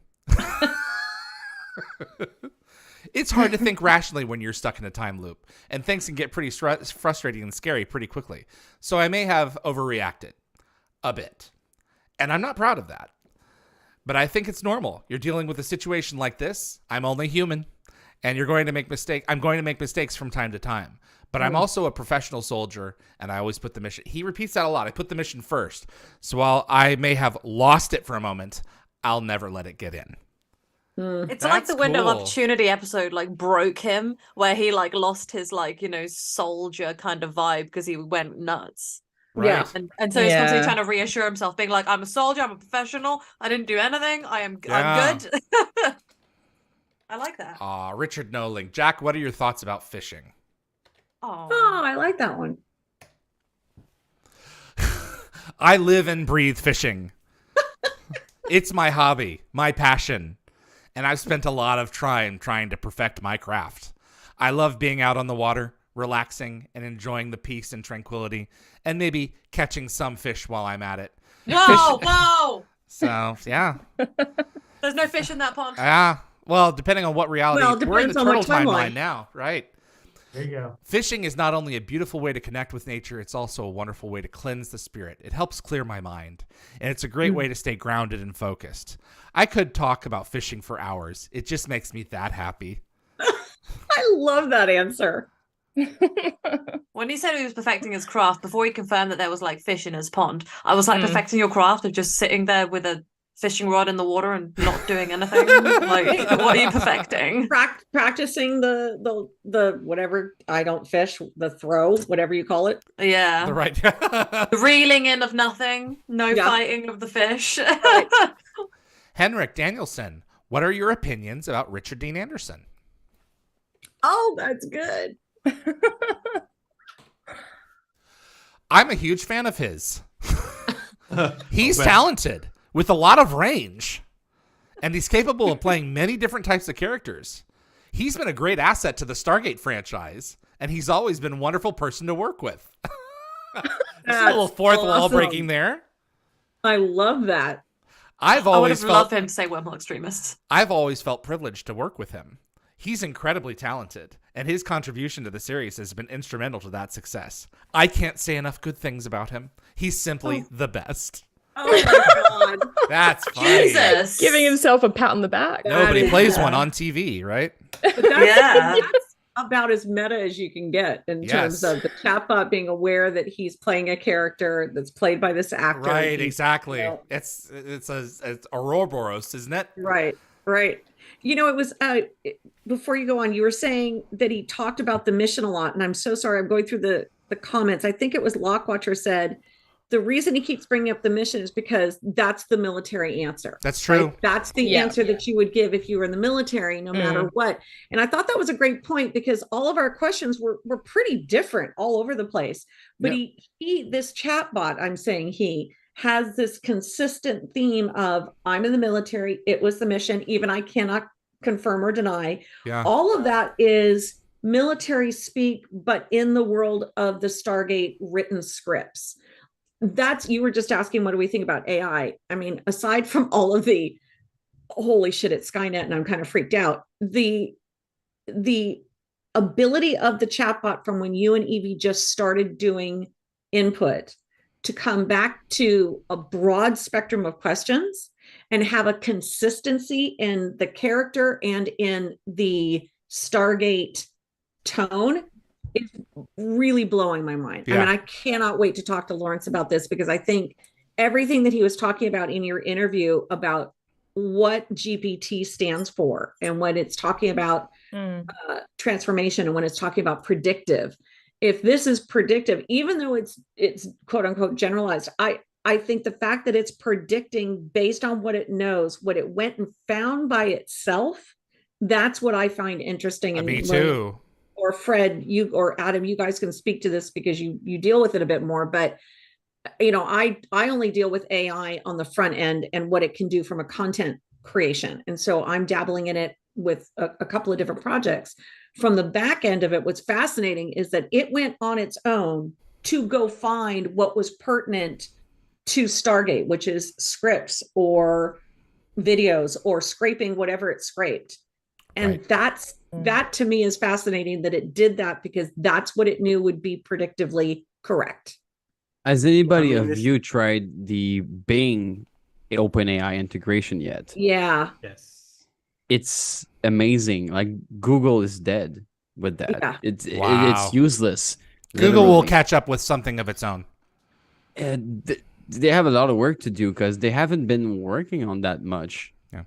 It's hard to think rationally when you're stuck in a time loop, and things can get pretty frustrating and scary pretty quickly. So I may have overreacted a bit, and I'm not proud of that. But I think it's normal. You're dealing with a situation like this. I'm only human, and you're going to make mistakes. I'm going to make mistakes from time to time. But I'm also a professional soldier, and I always put the mission. He repeats that a lot. I put the mission first. So while I may have lost it for a moment, I'll never let it get in. It's like the window of opportunity episode like broke him, where he like lost his soldier kind of vibe because he went nuts. Right. Yeah. And so he's constantly trying to reassure himself, being like, I'm a soldier, I'm a professional, I didn't do anything, I'm good. I like that. Richard Noling. Jack, what are your thoughts about fishing? Oh, I like that one. I live and breathe fishing. It's my hobby, my passion. And I've spent a lot of time trying to perfect my craft. I love being out on the water, relaxing and enjoying the peace and tranquility, and maybe catching some fish while I'm at it. Whoa! So, yeah. There's no fish in that pond. Well, depending on what reality. We're in the turtle timeline now, right? There you go. Fishing is not only a beautiful way to connect with nature, it's also a wonderful way to cleanse the spirit. It helps clear my mind, and it's a great way to stay grounded and focused. I could talk about fishing for hours. It just makes me that happy. I love that answer. When he said he was perfecting his craft, before he confirmed that there was like fish in his pond, I was like, perfecting your craft of just sitting there with a fishing rod in the water and not doing anything. Like, what are you perfecting? Practicing the whatever, I don't fish, the throw, whatever you call it. Yeah. The right. The reeling in of nothing, no fighting of the fish. Right. Henrik Danielson, what are your opinions about Richard Dean Anderson? Oh, that's good. I'm a huge fan of his. He's talented with a lot of range, and he's capable of playing many different types of characters. He's been a great asset to the Stargate franchise, and he's always been a wonderful person to work with. Just a little fourth wall breaking there. I love that. I would have loved him to say wormhole extremists. I've always felt privileged to work with him. He's incredibly talented, and his contribution to the series has been instrumental to that success. I can't say enough good things about him. He's simply the best. Oh my God. That's funny. Jesus. Giving himself a pat on the back. Nobody plays one on TV, right? That's about as meta as you can get in terms of the chatbot being aware that he's playing a character that's played by this actor. Right, exactly. It's Ouroboros, isn't it? Right. You know, it was before you go on, you were saying that he talked about the mission a lot, and I'm so sorry. I'm going through the comments. I think it was Lockwatcher said the reason he keeps bringing up the mission is because that's the military answer. That's true. Right? That's the answer that you would give if you were in the military, no matter what. And I thought that was a great point because all of our questions were pretty different all over the place. But he this chatbot, I'm saying he has this consistent theme of I'm in the military. It was the mission. Even I cannot confirm or deny. Yeah. All of that is military speak, but in the world of the Stargate written scripts. You were just asking, what do we think about AI? I mean, aside from all of the holy shit, it's Skynet, and I'm kind of freaked out. The ability of the chatbot from when you and Evie just started doing input to come back to a broad spectrum of questions and have a consistency in the character and in the Stargate tone is really blowing my mind. I mean, I cannot wait to talk to Lawrence about this because I think everything that he was talking about in your interview about what GPT stands for and when it's talking about transformation and when it's talking about predictive. If this is predictive, even though it's quote unquote generalized, I think the fact that it's predicting based on what it knows, what it went and found by itself, that's what I find interesting. And me too. Or Fred, you or Adam, you guys can speak to this because you deal with it a bit more. But you know, I only deal with AI on the front end and what it can do from a content creation, and so I'm dabbling in it with a couple of different projects. From the back end of it, what's fascinating is that it went on its own to go find what was pertinent to Stargate, which is scripts or videos or scraping whatever it scraped. And that to me is fascinating that it did that because that's what it knew would be predictively correct. Has anybody of you tried the Bing OpenAI integration yet? Yeah. Yes. It's amazing. Like Google is dead with that. Yeah. It's useless. Google will catch up with something of its own. And they have a lot of work to do because they haven't been working on that much. Yeah.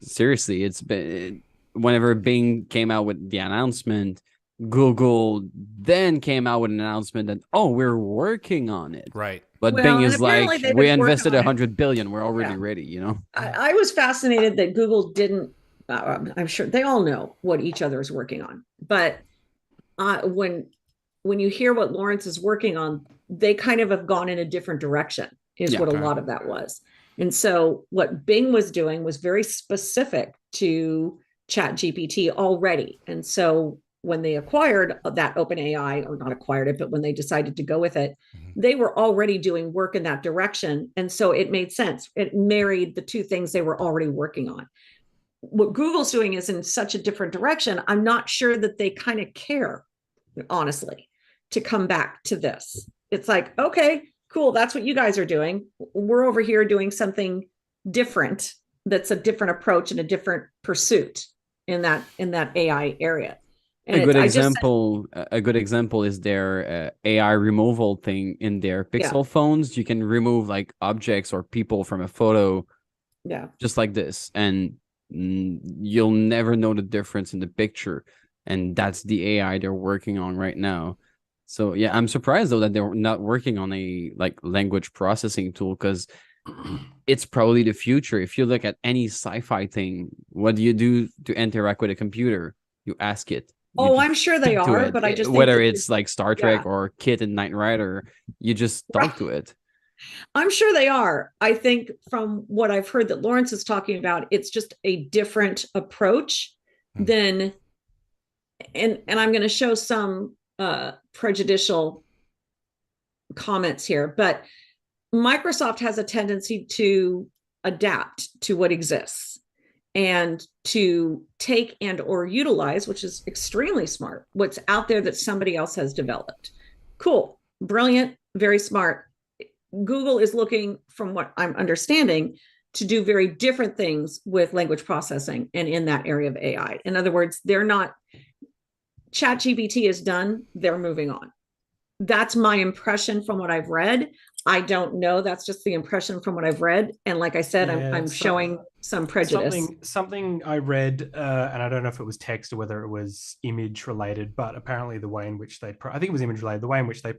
Seriously, it's been whenever Bing came out with the announcement, Google then came out with an announcement that, we're working on it. Right. But Bing is like, we invested $100 billion. We're already ready, you know? I was fascinated that Google didn't, I'm sure they all know what each other is working on. But when you hear what Lawrence is working on, they kind of have gone in a different direction is what a lot of that was. And so what Bing was doing was very specific to ChatGPT already. And so when they acquired that OpenAI, or not acquired it, but when they decided to go with it, they were already doing work in that direction. And so it made sense. It married the two things they were already working on. What Google's doing is in such a different direction. I'm not sure that they kind of care honestly, to come back to this. It's like, okay, cool. That's what you guys are doing. We're over here doing something different. That's a different approach and a different pursuit in that AI area. And a good example is their AI removal thing in their Pixel phones. You can remove like objects or people from a photo, just like this, and you'll never know the difference in the picture. And that's the AI they're working on right now. So yeah, I'm surprised though that they're not working on a like language processing tool, because it's probably the future. If you look at any sci-fi thing, what do you do to interact with a computer? You ask it. I'm sure they are, but I just whether it's like Star Trek or Kit and Knight Rider, you just talk to it. I'm sure they are. I think from what I've heard that Lawrence is talking about, it's just a different approach than, and I'm going to show some prejudicial comments here, but Microsoft has a tendency to adapt to what exists and to take and or utilize, which is extremely smart, what's out there that somebody else has developed. Cool, brilliant, very smart. Google is looking, from what I'm understanding, to do very different things with language processing and in that area of AI. In other words, they're not, ChatGPT is done, they're moving on. That's my impression from what I've read. I don't know. That's just the impression from what I've read. And like I said, I'm showing some prejudice. Something I read, and I don't know if it was text or whether it was image related, but apparently the way in which I think it was image related, the way in which they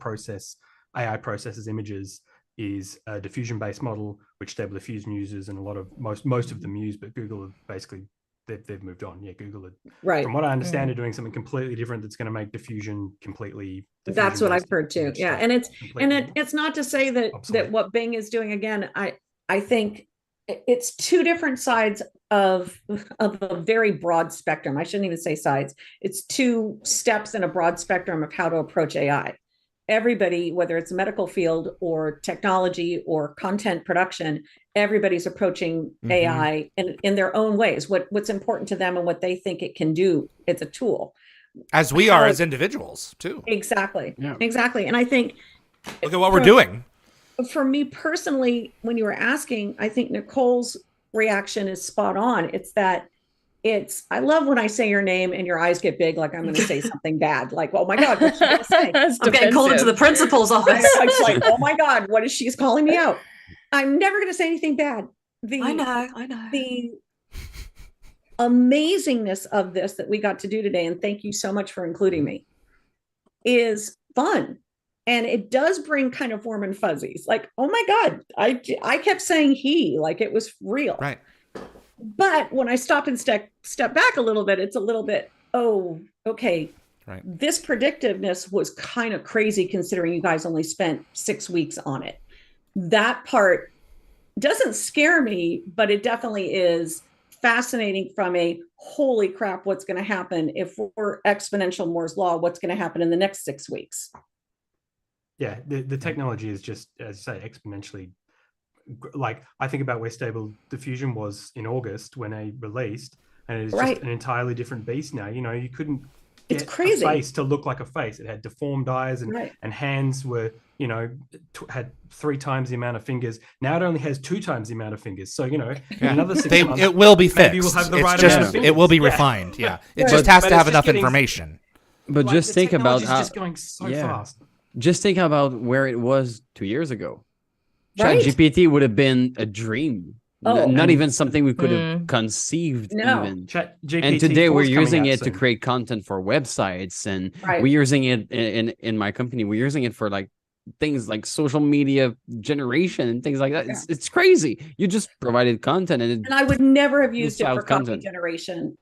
AI processes images is a diffusion-based model, which Stable Diffusion uses, and most of them use, but Google have basically they've moved on. Yeah, Google had, from what I understand, are doing something completely different that's going to make diffusion completely. That's what I've heard too. Yeah, and it's not to say that obsolete. That what Bing is doing, again, I think it's two different sides of a very broad spectrum. I shouldn't even say sides. It's two steps in a broad spectrum of how to approach AI. Everybody, whether it's medical field or technology or content production, everybody's approaching AI in their own ways. What's important to them and what they think it can do. It's a tool. As we are as individuals too. Exactly. Yeah. Exactly. And I think, look at what we're doing. For me personally, when you were asking, I think Nicole's reaction is spot on. It's that I love when I say your name and your eyes get big, like I'm going to say something bad. Like, oh my God, what's she going to say? I'm getting called into the principal's office. It's like, oh my God, what is she's calling me out? I'm never going to say anything bad. I know. The amazingness of this that we got to do today, and thank you so much for including me, is fun. And it does bring kind of warm and fuzzies. Like, oh my God, I kept saying he, like it was real. Right. But when I stop and step back a little bit, it's a little bit, oh, okay. Right. This predictiveness was kind of crazy considering you guys only spent 6 weeks on it. That part doesn't scare me, but it definitely is fascinating from a holy crap, what's going to happen if we're exponential Moore's law, what's going to happen in the next 6 weeks. Yeah, the technology is just, as you say, exponentially. Like, I think about where Stable Diffusion was in August when they released, and it is just an entirely different beast now. You know, you couldn't get a face to look like a face. It had deformed eyes, and hands were, you know, had 3 times the amount of fingers. Now it only has 2 times the amount of fingers. So, you know, in another 6 months, it will be fixed. Maybe we'll have the it's right just, amount of fingers. It will be refined. Yeah, it just has to have enough information. But like, just think about how just going so fast. Just think about where it was 2 years ago. ChatGPT would have been a dream. Not even something we could have conceived even. And today we're using it to create content for websites, and we're using it in my company. We're using it for like things like social media generation and things like that. It's crazy. You just provided content, and I would never have used it for copy generation.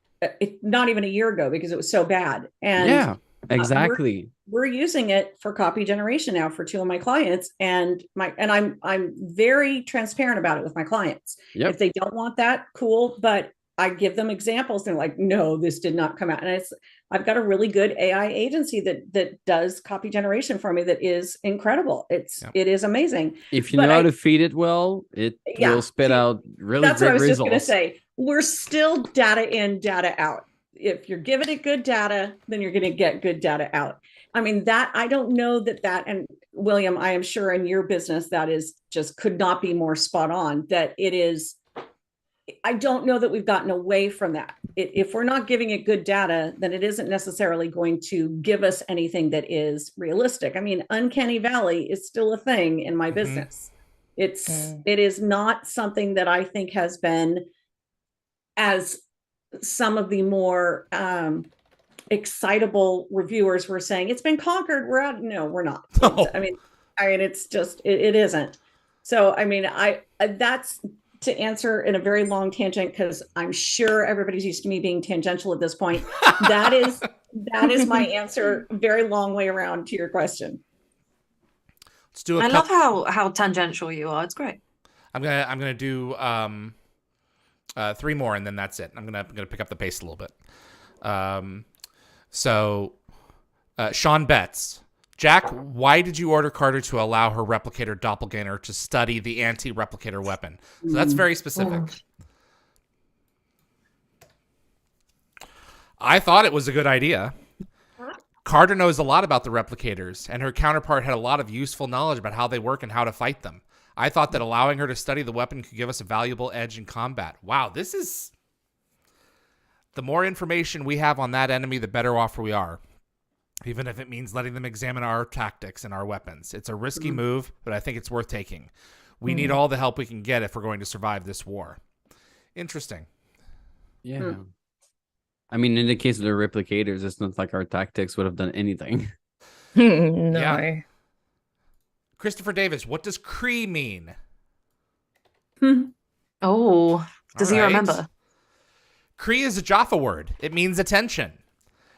Not even a year ago, because it was so bad. And exactly. We're using it for copy generation now for 2 of my clients, and I'm very transparent about it with my clients. If they don't want that, cool, but I give them examples. They're like, no, this did not come out. And I've got a really good AI agency that does copy generation for me that is incredible. It is amazing. If you know how to feed it well, it will spit out really great results. That's what I was just going to say. We're still data in, data out. If you're giving it good data, then you're going to get good data out. I mean, that I don't know that, and William, I am sure in your business that is just could not be more spot on, that it is. I don't know that we've gotten away from that. If we're not giving it good data, then it isn't necessarily going to give us anything that is realistic. I mean, uncanny valley is still a thing in my business. It is not something that I think has been, as some of the more excitable reviewers were saying, it's been conquered. We're out. No, we're not. I mean, it's just it isn't. So I mean, that's to answer in a very long tangent, because I'm sure everybody's used to me being tangential at this point. That is my answer. Very long way around to your question. Let's do. I love how tangential you are. It's great. I'm gonna do 3 more, and then that's it. I'm gonna pick up the pace a little bit. So, Sean Betts. Jack, why did you order Carter to allow her replicator doppelganger to study the anti-replicator weapon? So that's very specific. I thought it was a good idea. Carter knows a lot about the replicators, and her counterpart had a lot of useful knowledge about how they work and how to fight them. I thought that allowing her to study the weapon could give us a valuable edge in combat. Wow, this is... The more information we have on that enemy, the better off we are. Even if it means letting them examine our tactics and our weapons. It's a risky move, but I think it's worth taking. We need all the help we can get if we're going to survive this war. Interesting. Yeah. I mean, in the case of the replicators, it's not like our tactics would have done anything. No. Yeah. Christopher Davis, what does Cree mean? Oh, does he remember? Cree is a Jaffa word. It means attention.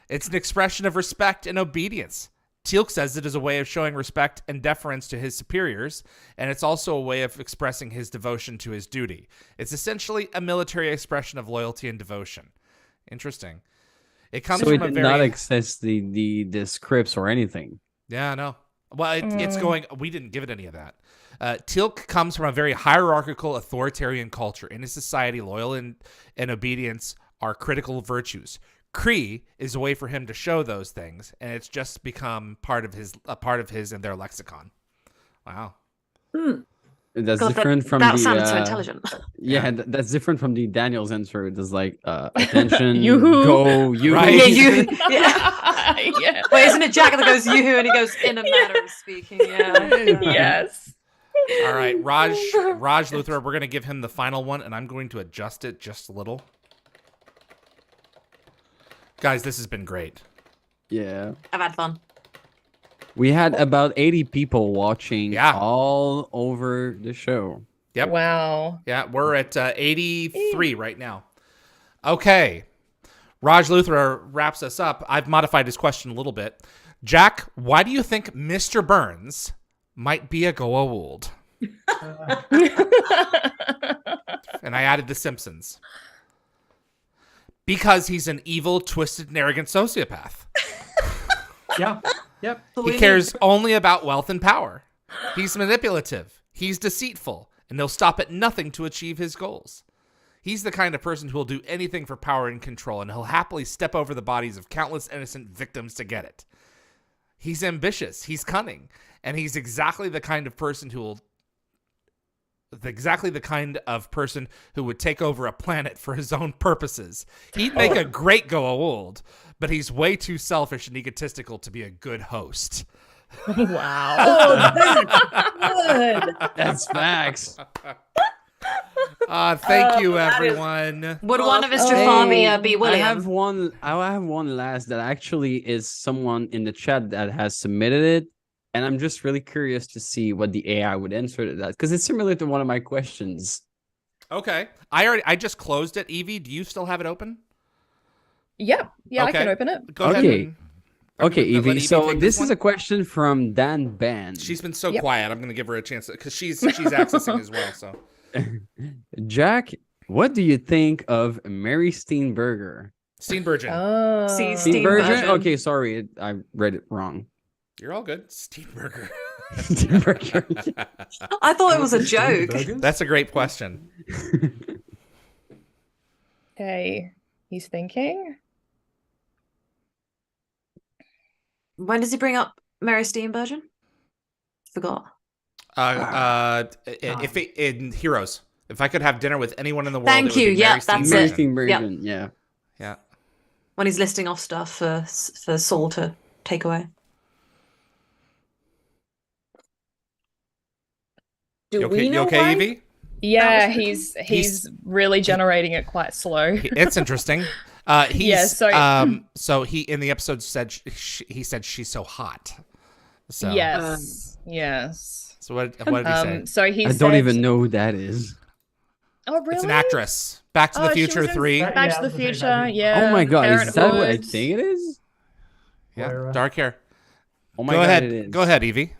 It's an expression of respect and obedience. Teal'c says it is a way of showing respect and deference to his superiors, and it's also a way of expressing his devotion to his duty. It's essentially a military expression of loyalty and devotion. Interesting. It comes from it did not access the scripts or anything. Yeah, no. Well, it's going... We didn't give it any of that. Teal'c comes from a very hierarchical, authoritarian culture. In his society, loyal and obedience are critical virtues. Cree is a way for him to show those things, and it's just become a part of his and their lexicon. Wow. That's different from that sounded so intelligent. Yeah, that's different from the Daniel's answer. It was like attention, Yoo-hoo. Go, you. Right. Yeah, you. Yeah. Yeah. Wait, isn't it Jack that goes yoo-hoo and he goes in a manner of speaking? Yeah. Yes. All right, Raj Luthra, we're going to give him the final one, and I'm going to adjust it just a little. Guys, this has been great. Yeah. I've had fun. We had about 80 people watching Yeah. all over the show. Yep. Wow. Yeah, we're at 83 right now. Okay. Raj Luthra wraps us up. I've modified his question a little bit. Jack, why do you think Mr. Burns might be a Goa'uld? And I added The Simpsons. Because he's an evil, twisted, and arrogant sociopath. Yeah. Yep. He cares only about wealth and power. He's manipulative. He's deceitful. And he'll stop at nothing to achieve his goals. He's the kind of person who will do anything for power and control, and he'll happily step over the bodies of countless innocent victims to get it. He's ambitious. He's cunning. And he's exactly the kind of person who would take over a planet for his own purposes. He'd make a great Goa'uld, but he's way too selfish and egotistical to be a good host. Wow. Oh, that's good. That's facts. Thank you, everyone. Would one of his Jafami be William? I have one last that actually is someone in the chat that has submitted it. And I'm just really curious to see what the AI would answer to that, because it's similar to one of my questions. Okay. I just closed it. Evie, do you still have it open? Yeah. Yeah, Okay. I can open it. Go ahead. Okay. Okay, Let Evie. So take this is one. a question from Dan Band. She's been so Yep. quiet. I'm going to give her a chance because she's accessing as well. So Jack, what do you think of Mary Steenburgen? Steenburgen. Oh. See, Steenburgen? Steenburgen. Okay, sorry, I read it wrong. You're all good. Steenburgen. Steenburgen. I thought it was a joke. That's a great question. Okay. He's thinking. When does he bring up Mary Steenburgen? Forgot. If in Heroes, if I could have dinner with anyone in the world, Thank it would you. be Yeah, Mary that's Mary it. Steenburgen, yeah. Yeah. When he's listing off stuff for Saul to take away. Do we you know okay, why? Evie? Yeah, That he's really generating it quite slow. It's interesting. Yeah, So he in the episode said he said she's so hot. So yes. So what did he say? So he I said, don't even know who that is. Oh, really? It's an actress. Back to the she Future was in 3. Back Yeah, to I the was gonna say Future. Back to the Yeah. Oh my god, is that what I Parenthood. think it is? Yeah, Moira. dark hair. Oh my Go god, ahead. it is. Go ahead, Evie.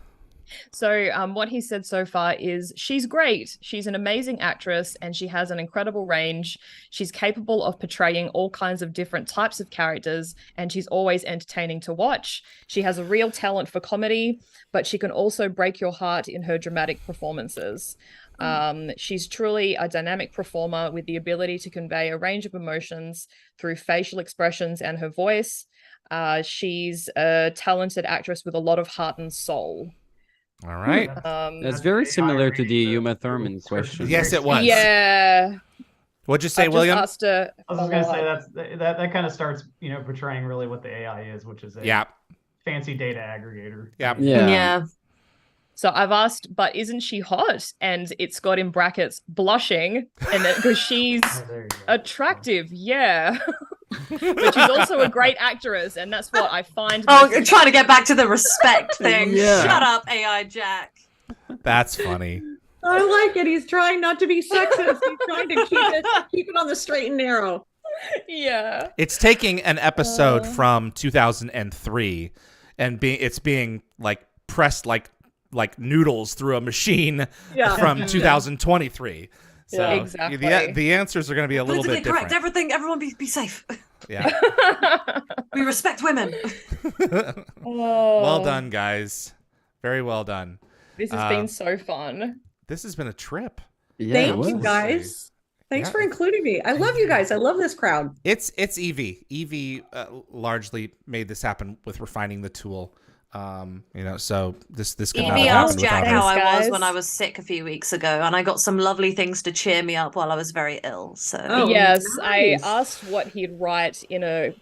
So what he said so far is she's great. She's an amazing actress and she has an incredible range. She's capable of portraying all kinds of different types of characters and she's always entertaining to watch. She has a real talent for comedy, but she can also break your heart in her dramatic performances. She's truly a dynamic performer with the ability to convey a range of emotions through facial expressions and her voice. She's a talented actress with a lot of heart and soul. All right. That's very similar to the Uma Thurman question. Yes, it was. Yeah. What'd you say, I've William? Just asked her I was just gonna say that kind of starts, portraying really what the AI is, which is a fancy data aggregator. Yeah. So I've asked, but isn't she hot? And it's got in brackets blushing, and because she's There you go. attractive, yeah. But she's also a great actress, and that's what I find. Oh, trying to get back to the respect thing. Yeah. Shut up, AI Jack. That's funny. I like it. He's trying not to be sexist. He's trying to keep it on the straight and narrow. Yeah. It's taking an episode from 2003 and it's being like pressed like noodles through a machine from 2023. So exactly. the answers are going to be a little bit different. Correct. Everyone be safe. Yeah. We respect women. Well done, guys. Very well done. This has been so fun. This has been a trip. Yeah, Thank you, guys. Thanks for including me. I love you guys. I love this crowd. It's Evie. Evie largely made this happen with refining the tool. So this could not Evie have asked happened Jack without how her. I was when I was sick a few weeks ago, and I got some lovely things to cheer me up while I was very ill. So yes, nice. I asked what he'd write in a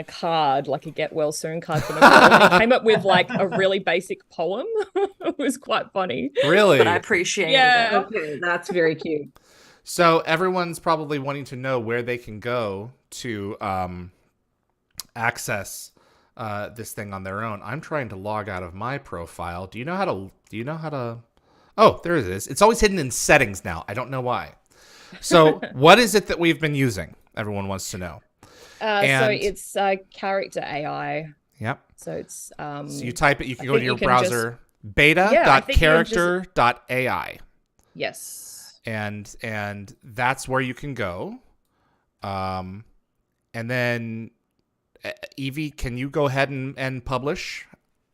card, like a get well soon card for Nicole. And he came up with like a really basic poem. It was quite funny. Really? But I appreciate it. Okay, that's very cute. So everyone's probably wanting to know where they can go to access this thing on their own. I'm trying to log out of my profile. Do you know how to? Oh, there it is. It's always hidden in settings now. I don't know why. So what is it that we've been using? Everyone wants to know. So it's character AI. Yep. So it's so you type it. You can go to your browser. Beta.character.ai. Yes. And that's where you can go. And then Evie, can you go ahead and publish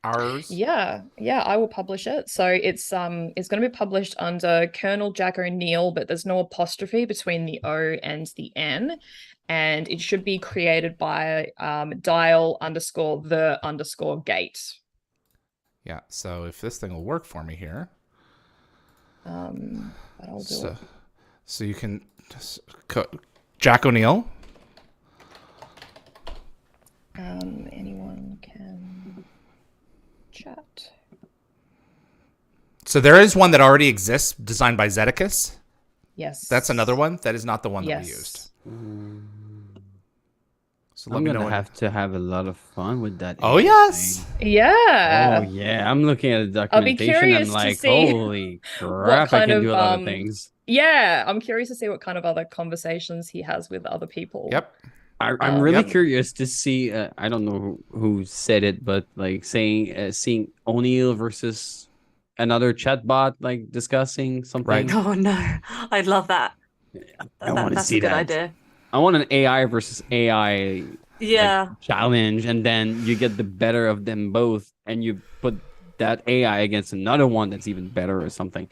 ours? Yeah, I will publish it. So it's going to be published under Colonel Jack O'Neill, but there's no apostrophe between the O and the N, and it should be created by dial_the_gate. Yeah. So if this thing will work for me here, But I'll do it. So you can Jack O'Neill. Anyone can chat. So there is one that already exists, designed by Zedekus. Yes. That's another one. That is not the one that we used. So let I'm me gonna know. have to have a lot of fun with that. Oh yes. Yeah. Oh yeah. I'm looking at the I'll be documentation. curious I'm to like, see holy crap! I kind can of, do a lot of things. Yeah, I'm curious to see what kind of other conversations he has with other people. Yep. I'm really curious to see. I don't know who said it, but like seeing O'Neill versus another chatbot, like discussing something. Right. Oh no, I'd love that. I want to That's see a good that. idea. I want an AI versus AI challenge, and then you get the better of them both, and you put that AI against another one that's even better or something.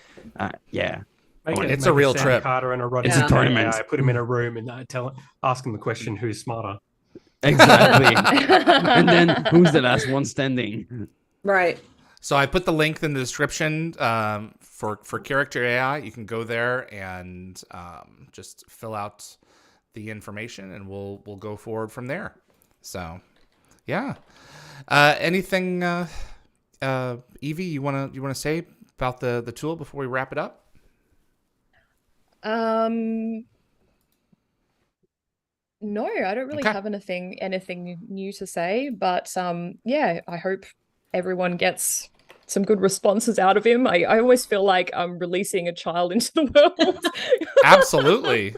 Yeah. It's a real Sam trip. Carter and a Rodney It's a tournament. AI, put him in a room and ask him the question, who's smarter? Exactly. And then who's the last one standing? Right. So I put the link in the description for Character AI. You can go there and just fill out the information, and we'll go forward from there. So, yeah. Anything, Evie, you wanna say about the tool before we wrap it up? No, I don't really have anything new to say, but yeah, I hope everyone gets some good responses out of him. I always feel like I'm releasing a child into the world. Absolutely.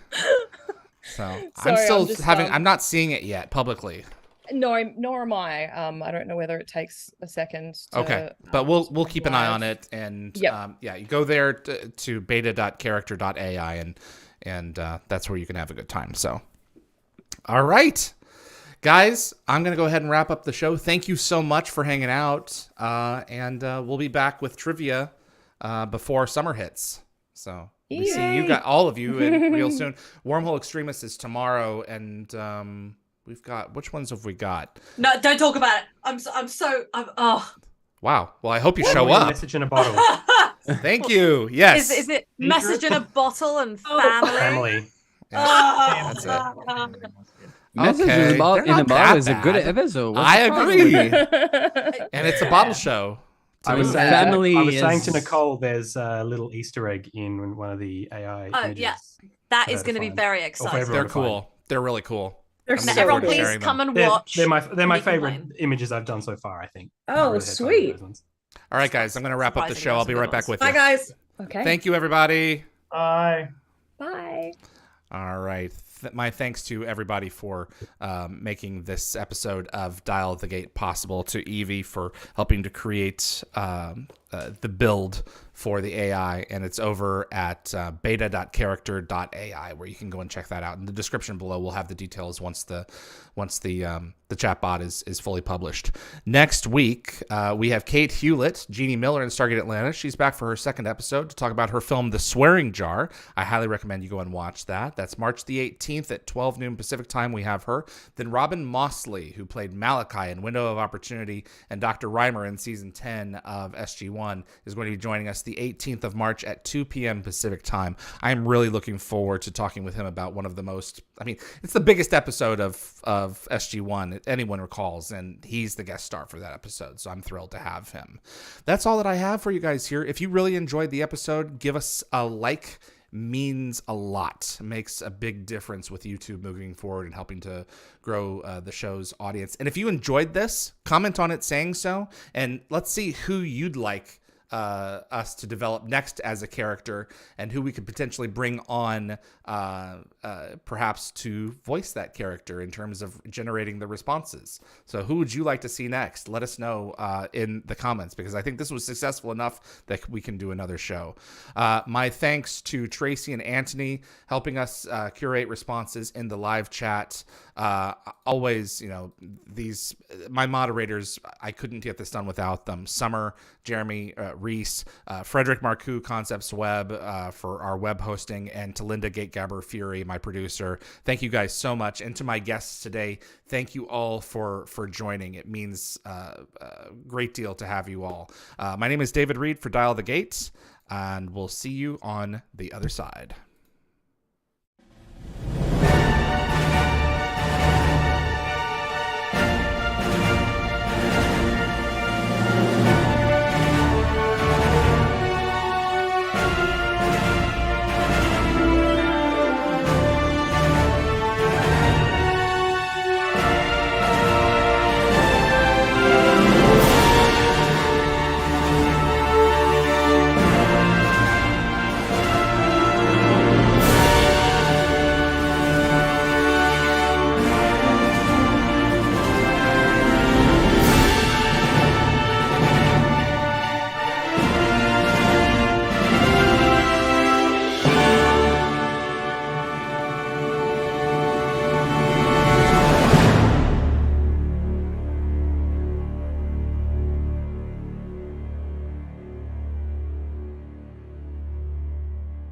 So Sorry, I'm not seeing it yet publicly. No, nor am I. I don't know whether it takes a second to, okay, but we'll keep an eye on it, and yep. you go there to beta.character.ai, and that's where you can have a good time. So, all right, guys, I'm gonna go ahead and wrap up the show. Thank you so much for hanging out, and we'll be back with trivia before summer hits. So we'll be seeing you, all of you, real soon. Wormhole Extremists is tomorrow, and we've got, which ones have we got? No, don't talk about it. Oh. Wow. Well, I hope you show up. Message in a bottle. Thank you. Yes. Is it message in a bottle and family? Family. Yeah, that's it. Message in a bottle is a good episode. I agree. And it's a bottle show. I was saying to Nicole, there's a little Easter egg in one of the AI images. Yeah. That is going to be very exciting. They're cool. They're really cool. Everyone, please come and watch. They're my favorite images I've done so far, I think. Oh, really sweet. All right, guys, I'm going to wrap up the show. I'll be right back with you. Bye, guys. Okay. Thank you, everybody. Bye. Bye. All right. My thanks to everybody for making this episode of Dial the Gate possible, to Evie for helping to create the build for the AI, and it's over at beta.character.ai, where you can go and check that out. In the description below, we'll have the details once the chatbot is fully published. Next week, we have Kate Hewlett, Jeannie Miller in Stargate Atlanta. She's back for her second episode to talk about her film, The Swearing Jar. I highly recommend you go and watch that. That's March the 18th at 12 noon Pacific time. We have her. Then Robin Mosley, who played Malachi in Window of Opportunity and Dr. Reimer in season 10 of SG-1, is going to be joining us the 18th of March at 2 p.m. Pacific time. I'm really looking forward to talking with him about one of the most, it's the biggest episode of SG-1 anyone recalls, and he's the guest star for that episode, so I'm thrilled to have him. That's all that I have for you guys here. If you really enjoyed the episode, give us a like. Means a lot. It makes a big difference with YouTube moving forward and helping to grow the show's audience. And if you enjoyed this, comment on it saying so, and let's see who you'd like us to develop next as a character, and who we could potentially bring on perhaps to voice that character in terms of generating the responses. So who would you like to see next? Let us know in the comments, because I think this was successful enough that we can do another show. My thanks to Tracy and Anthony helping us curate responses in the live chat. Always, my moderators, I couldn't get this done without them. Summer, Jeremy, Reese, Frederick Marcoux, Concepts Web for our web hosting, and to Linda Gategaber Fury, my producer. Thank you guys so much. And to my guests today, thank you all for joining. It means a great deal to have you all. My name is David Reed for Dial the Gates, and we'll see you on the other side.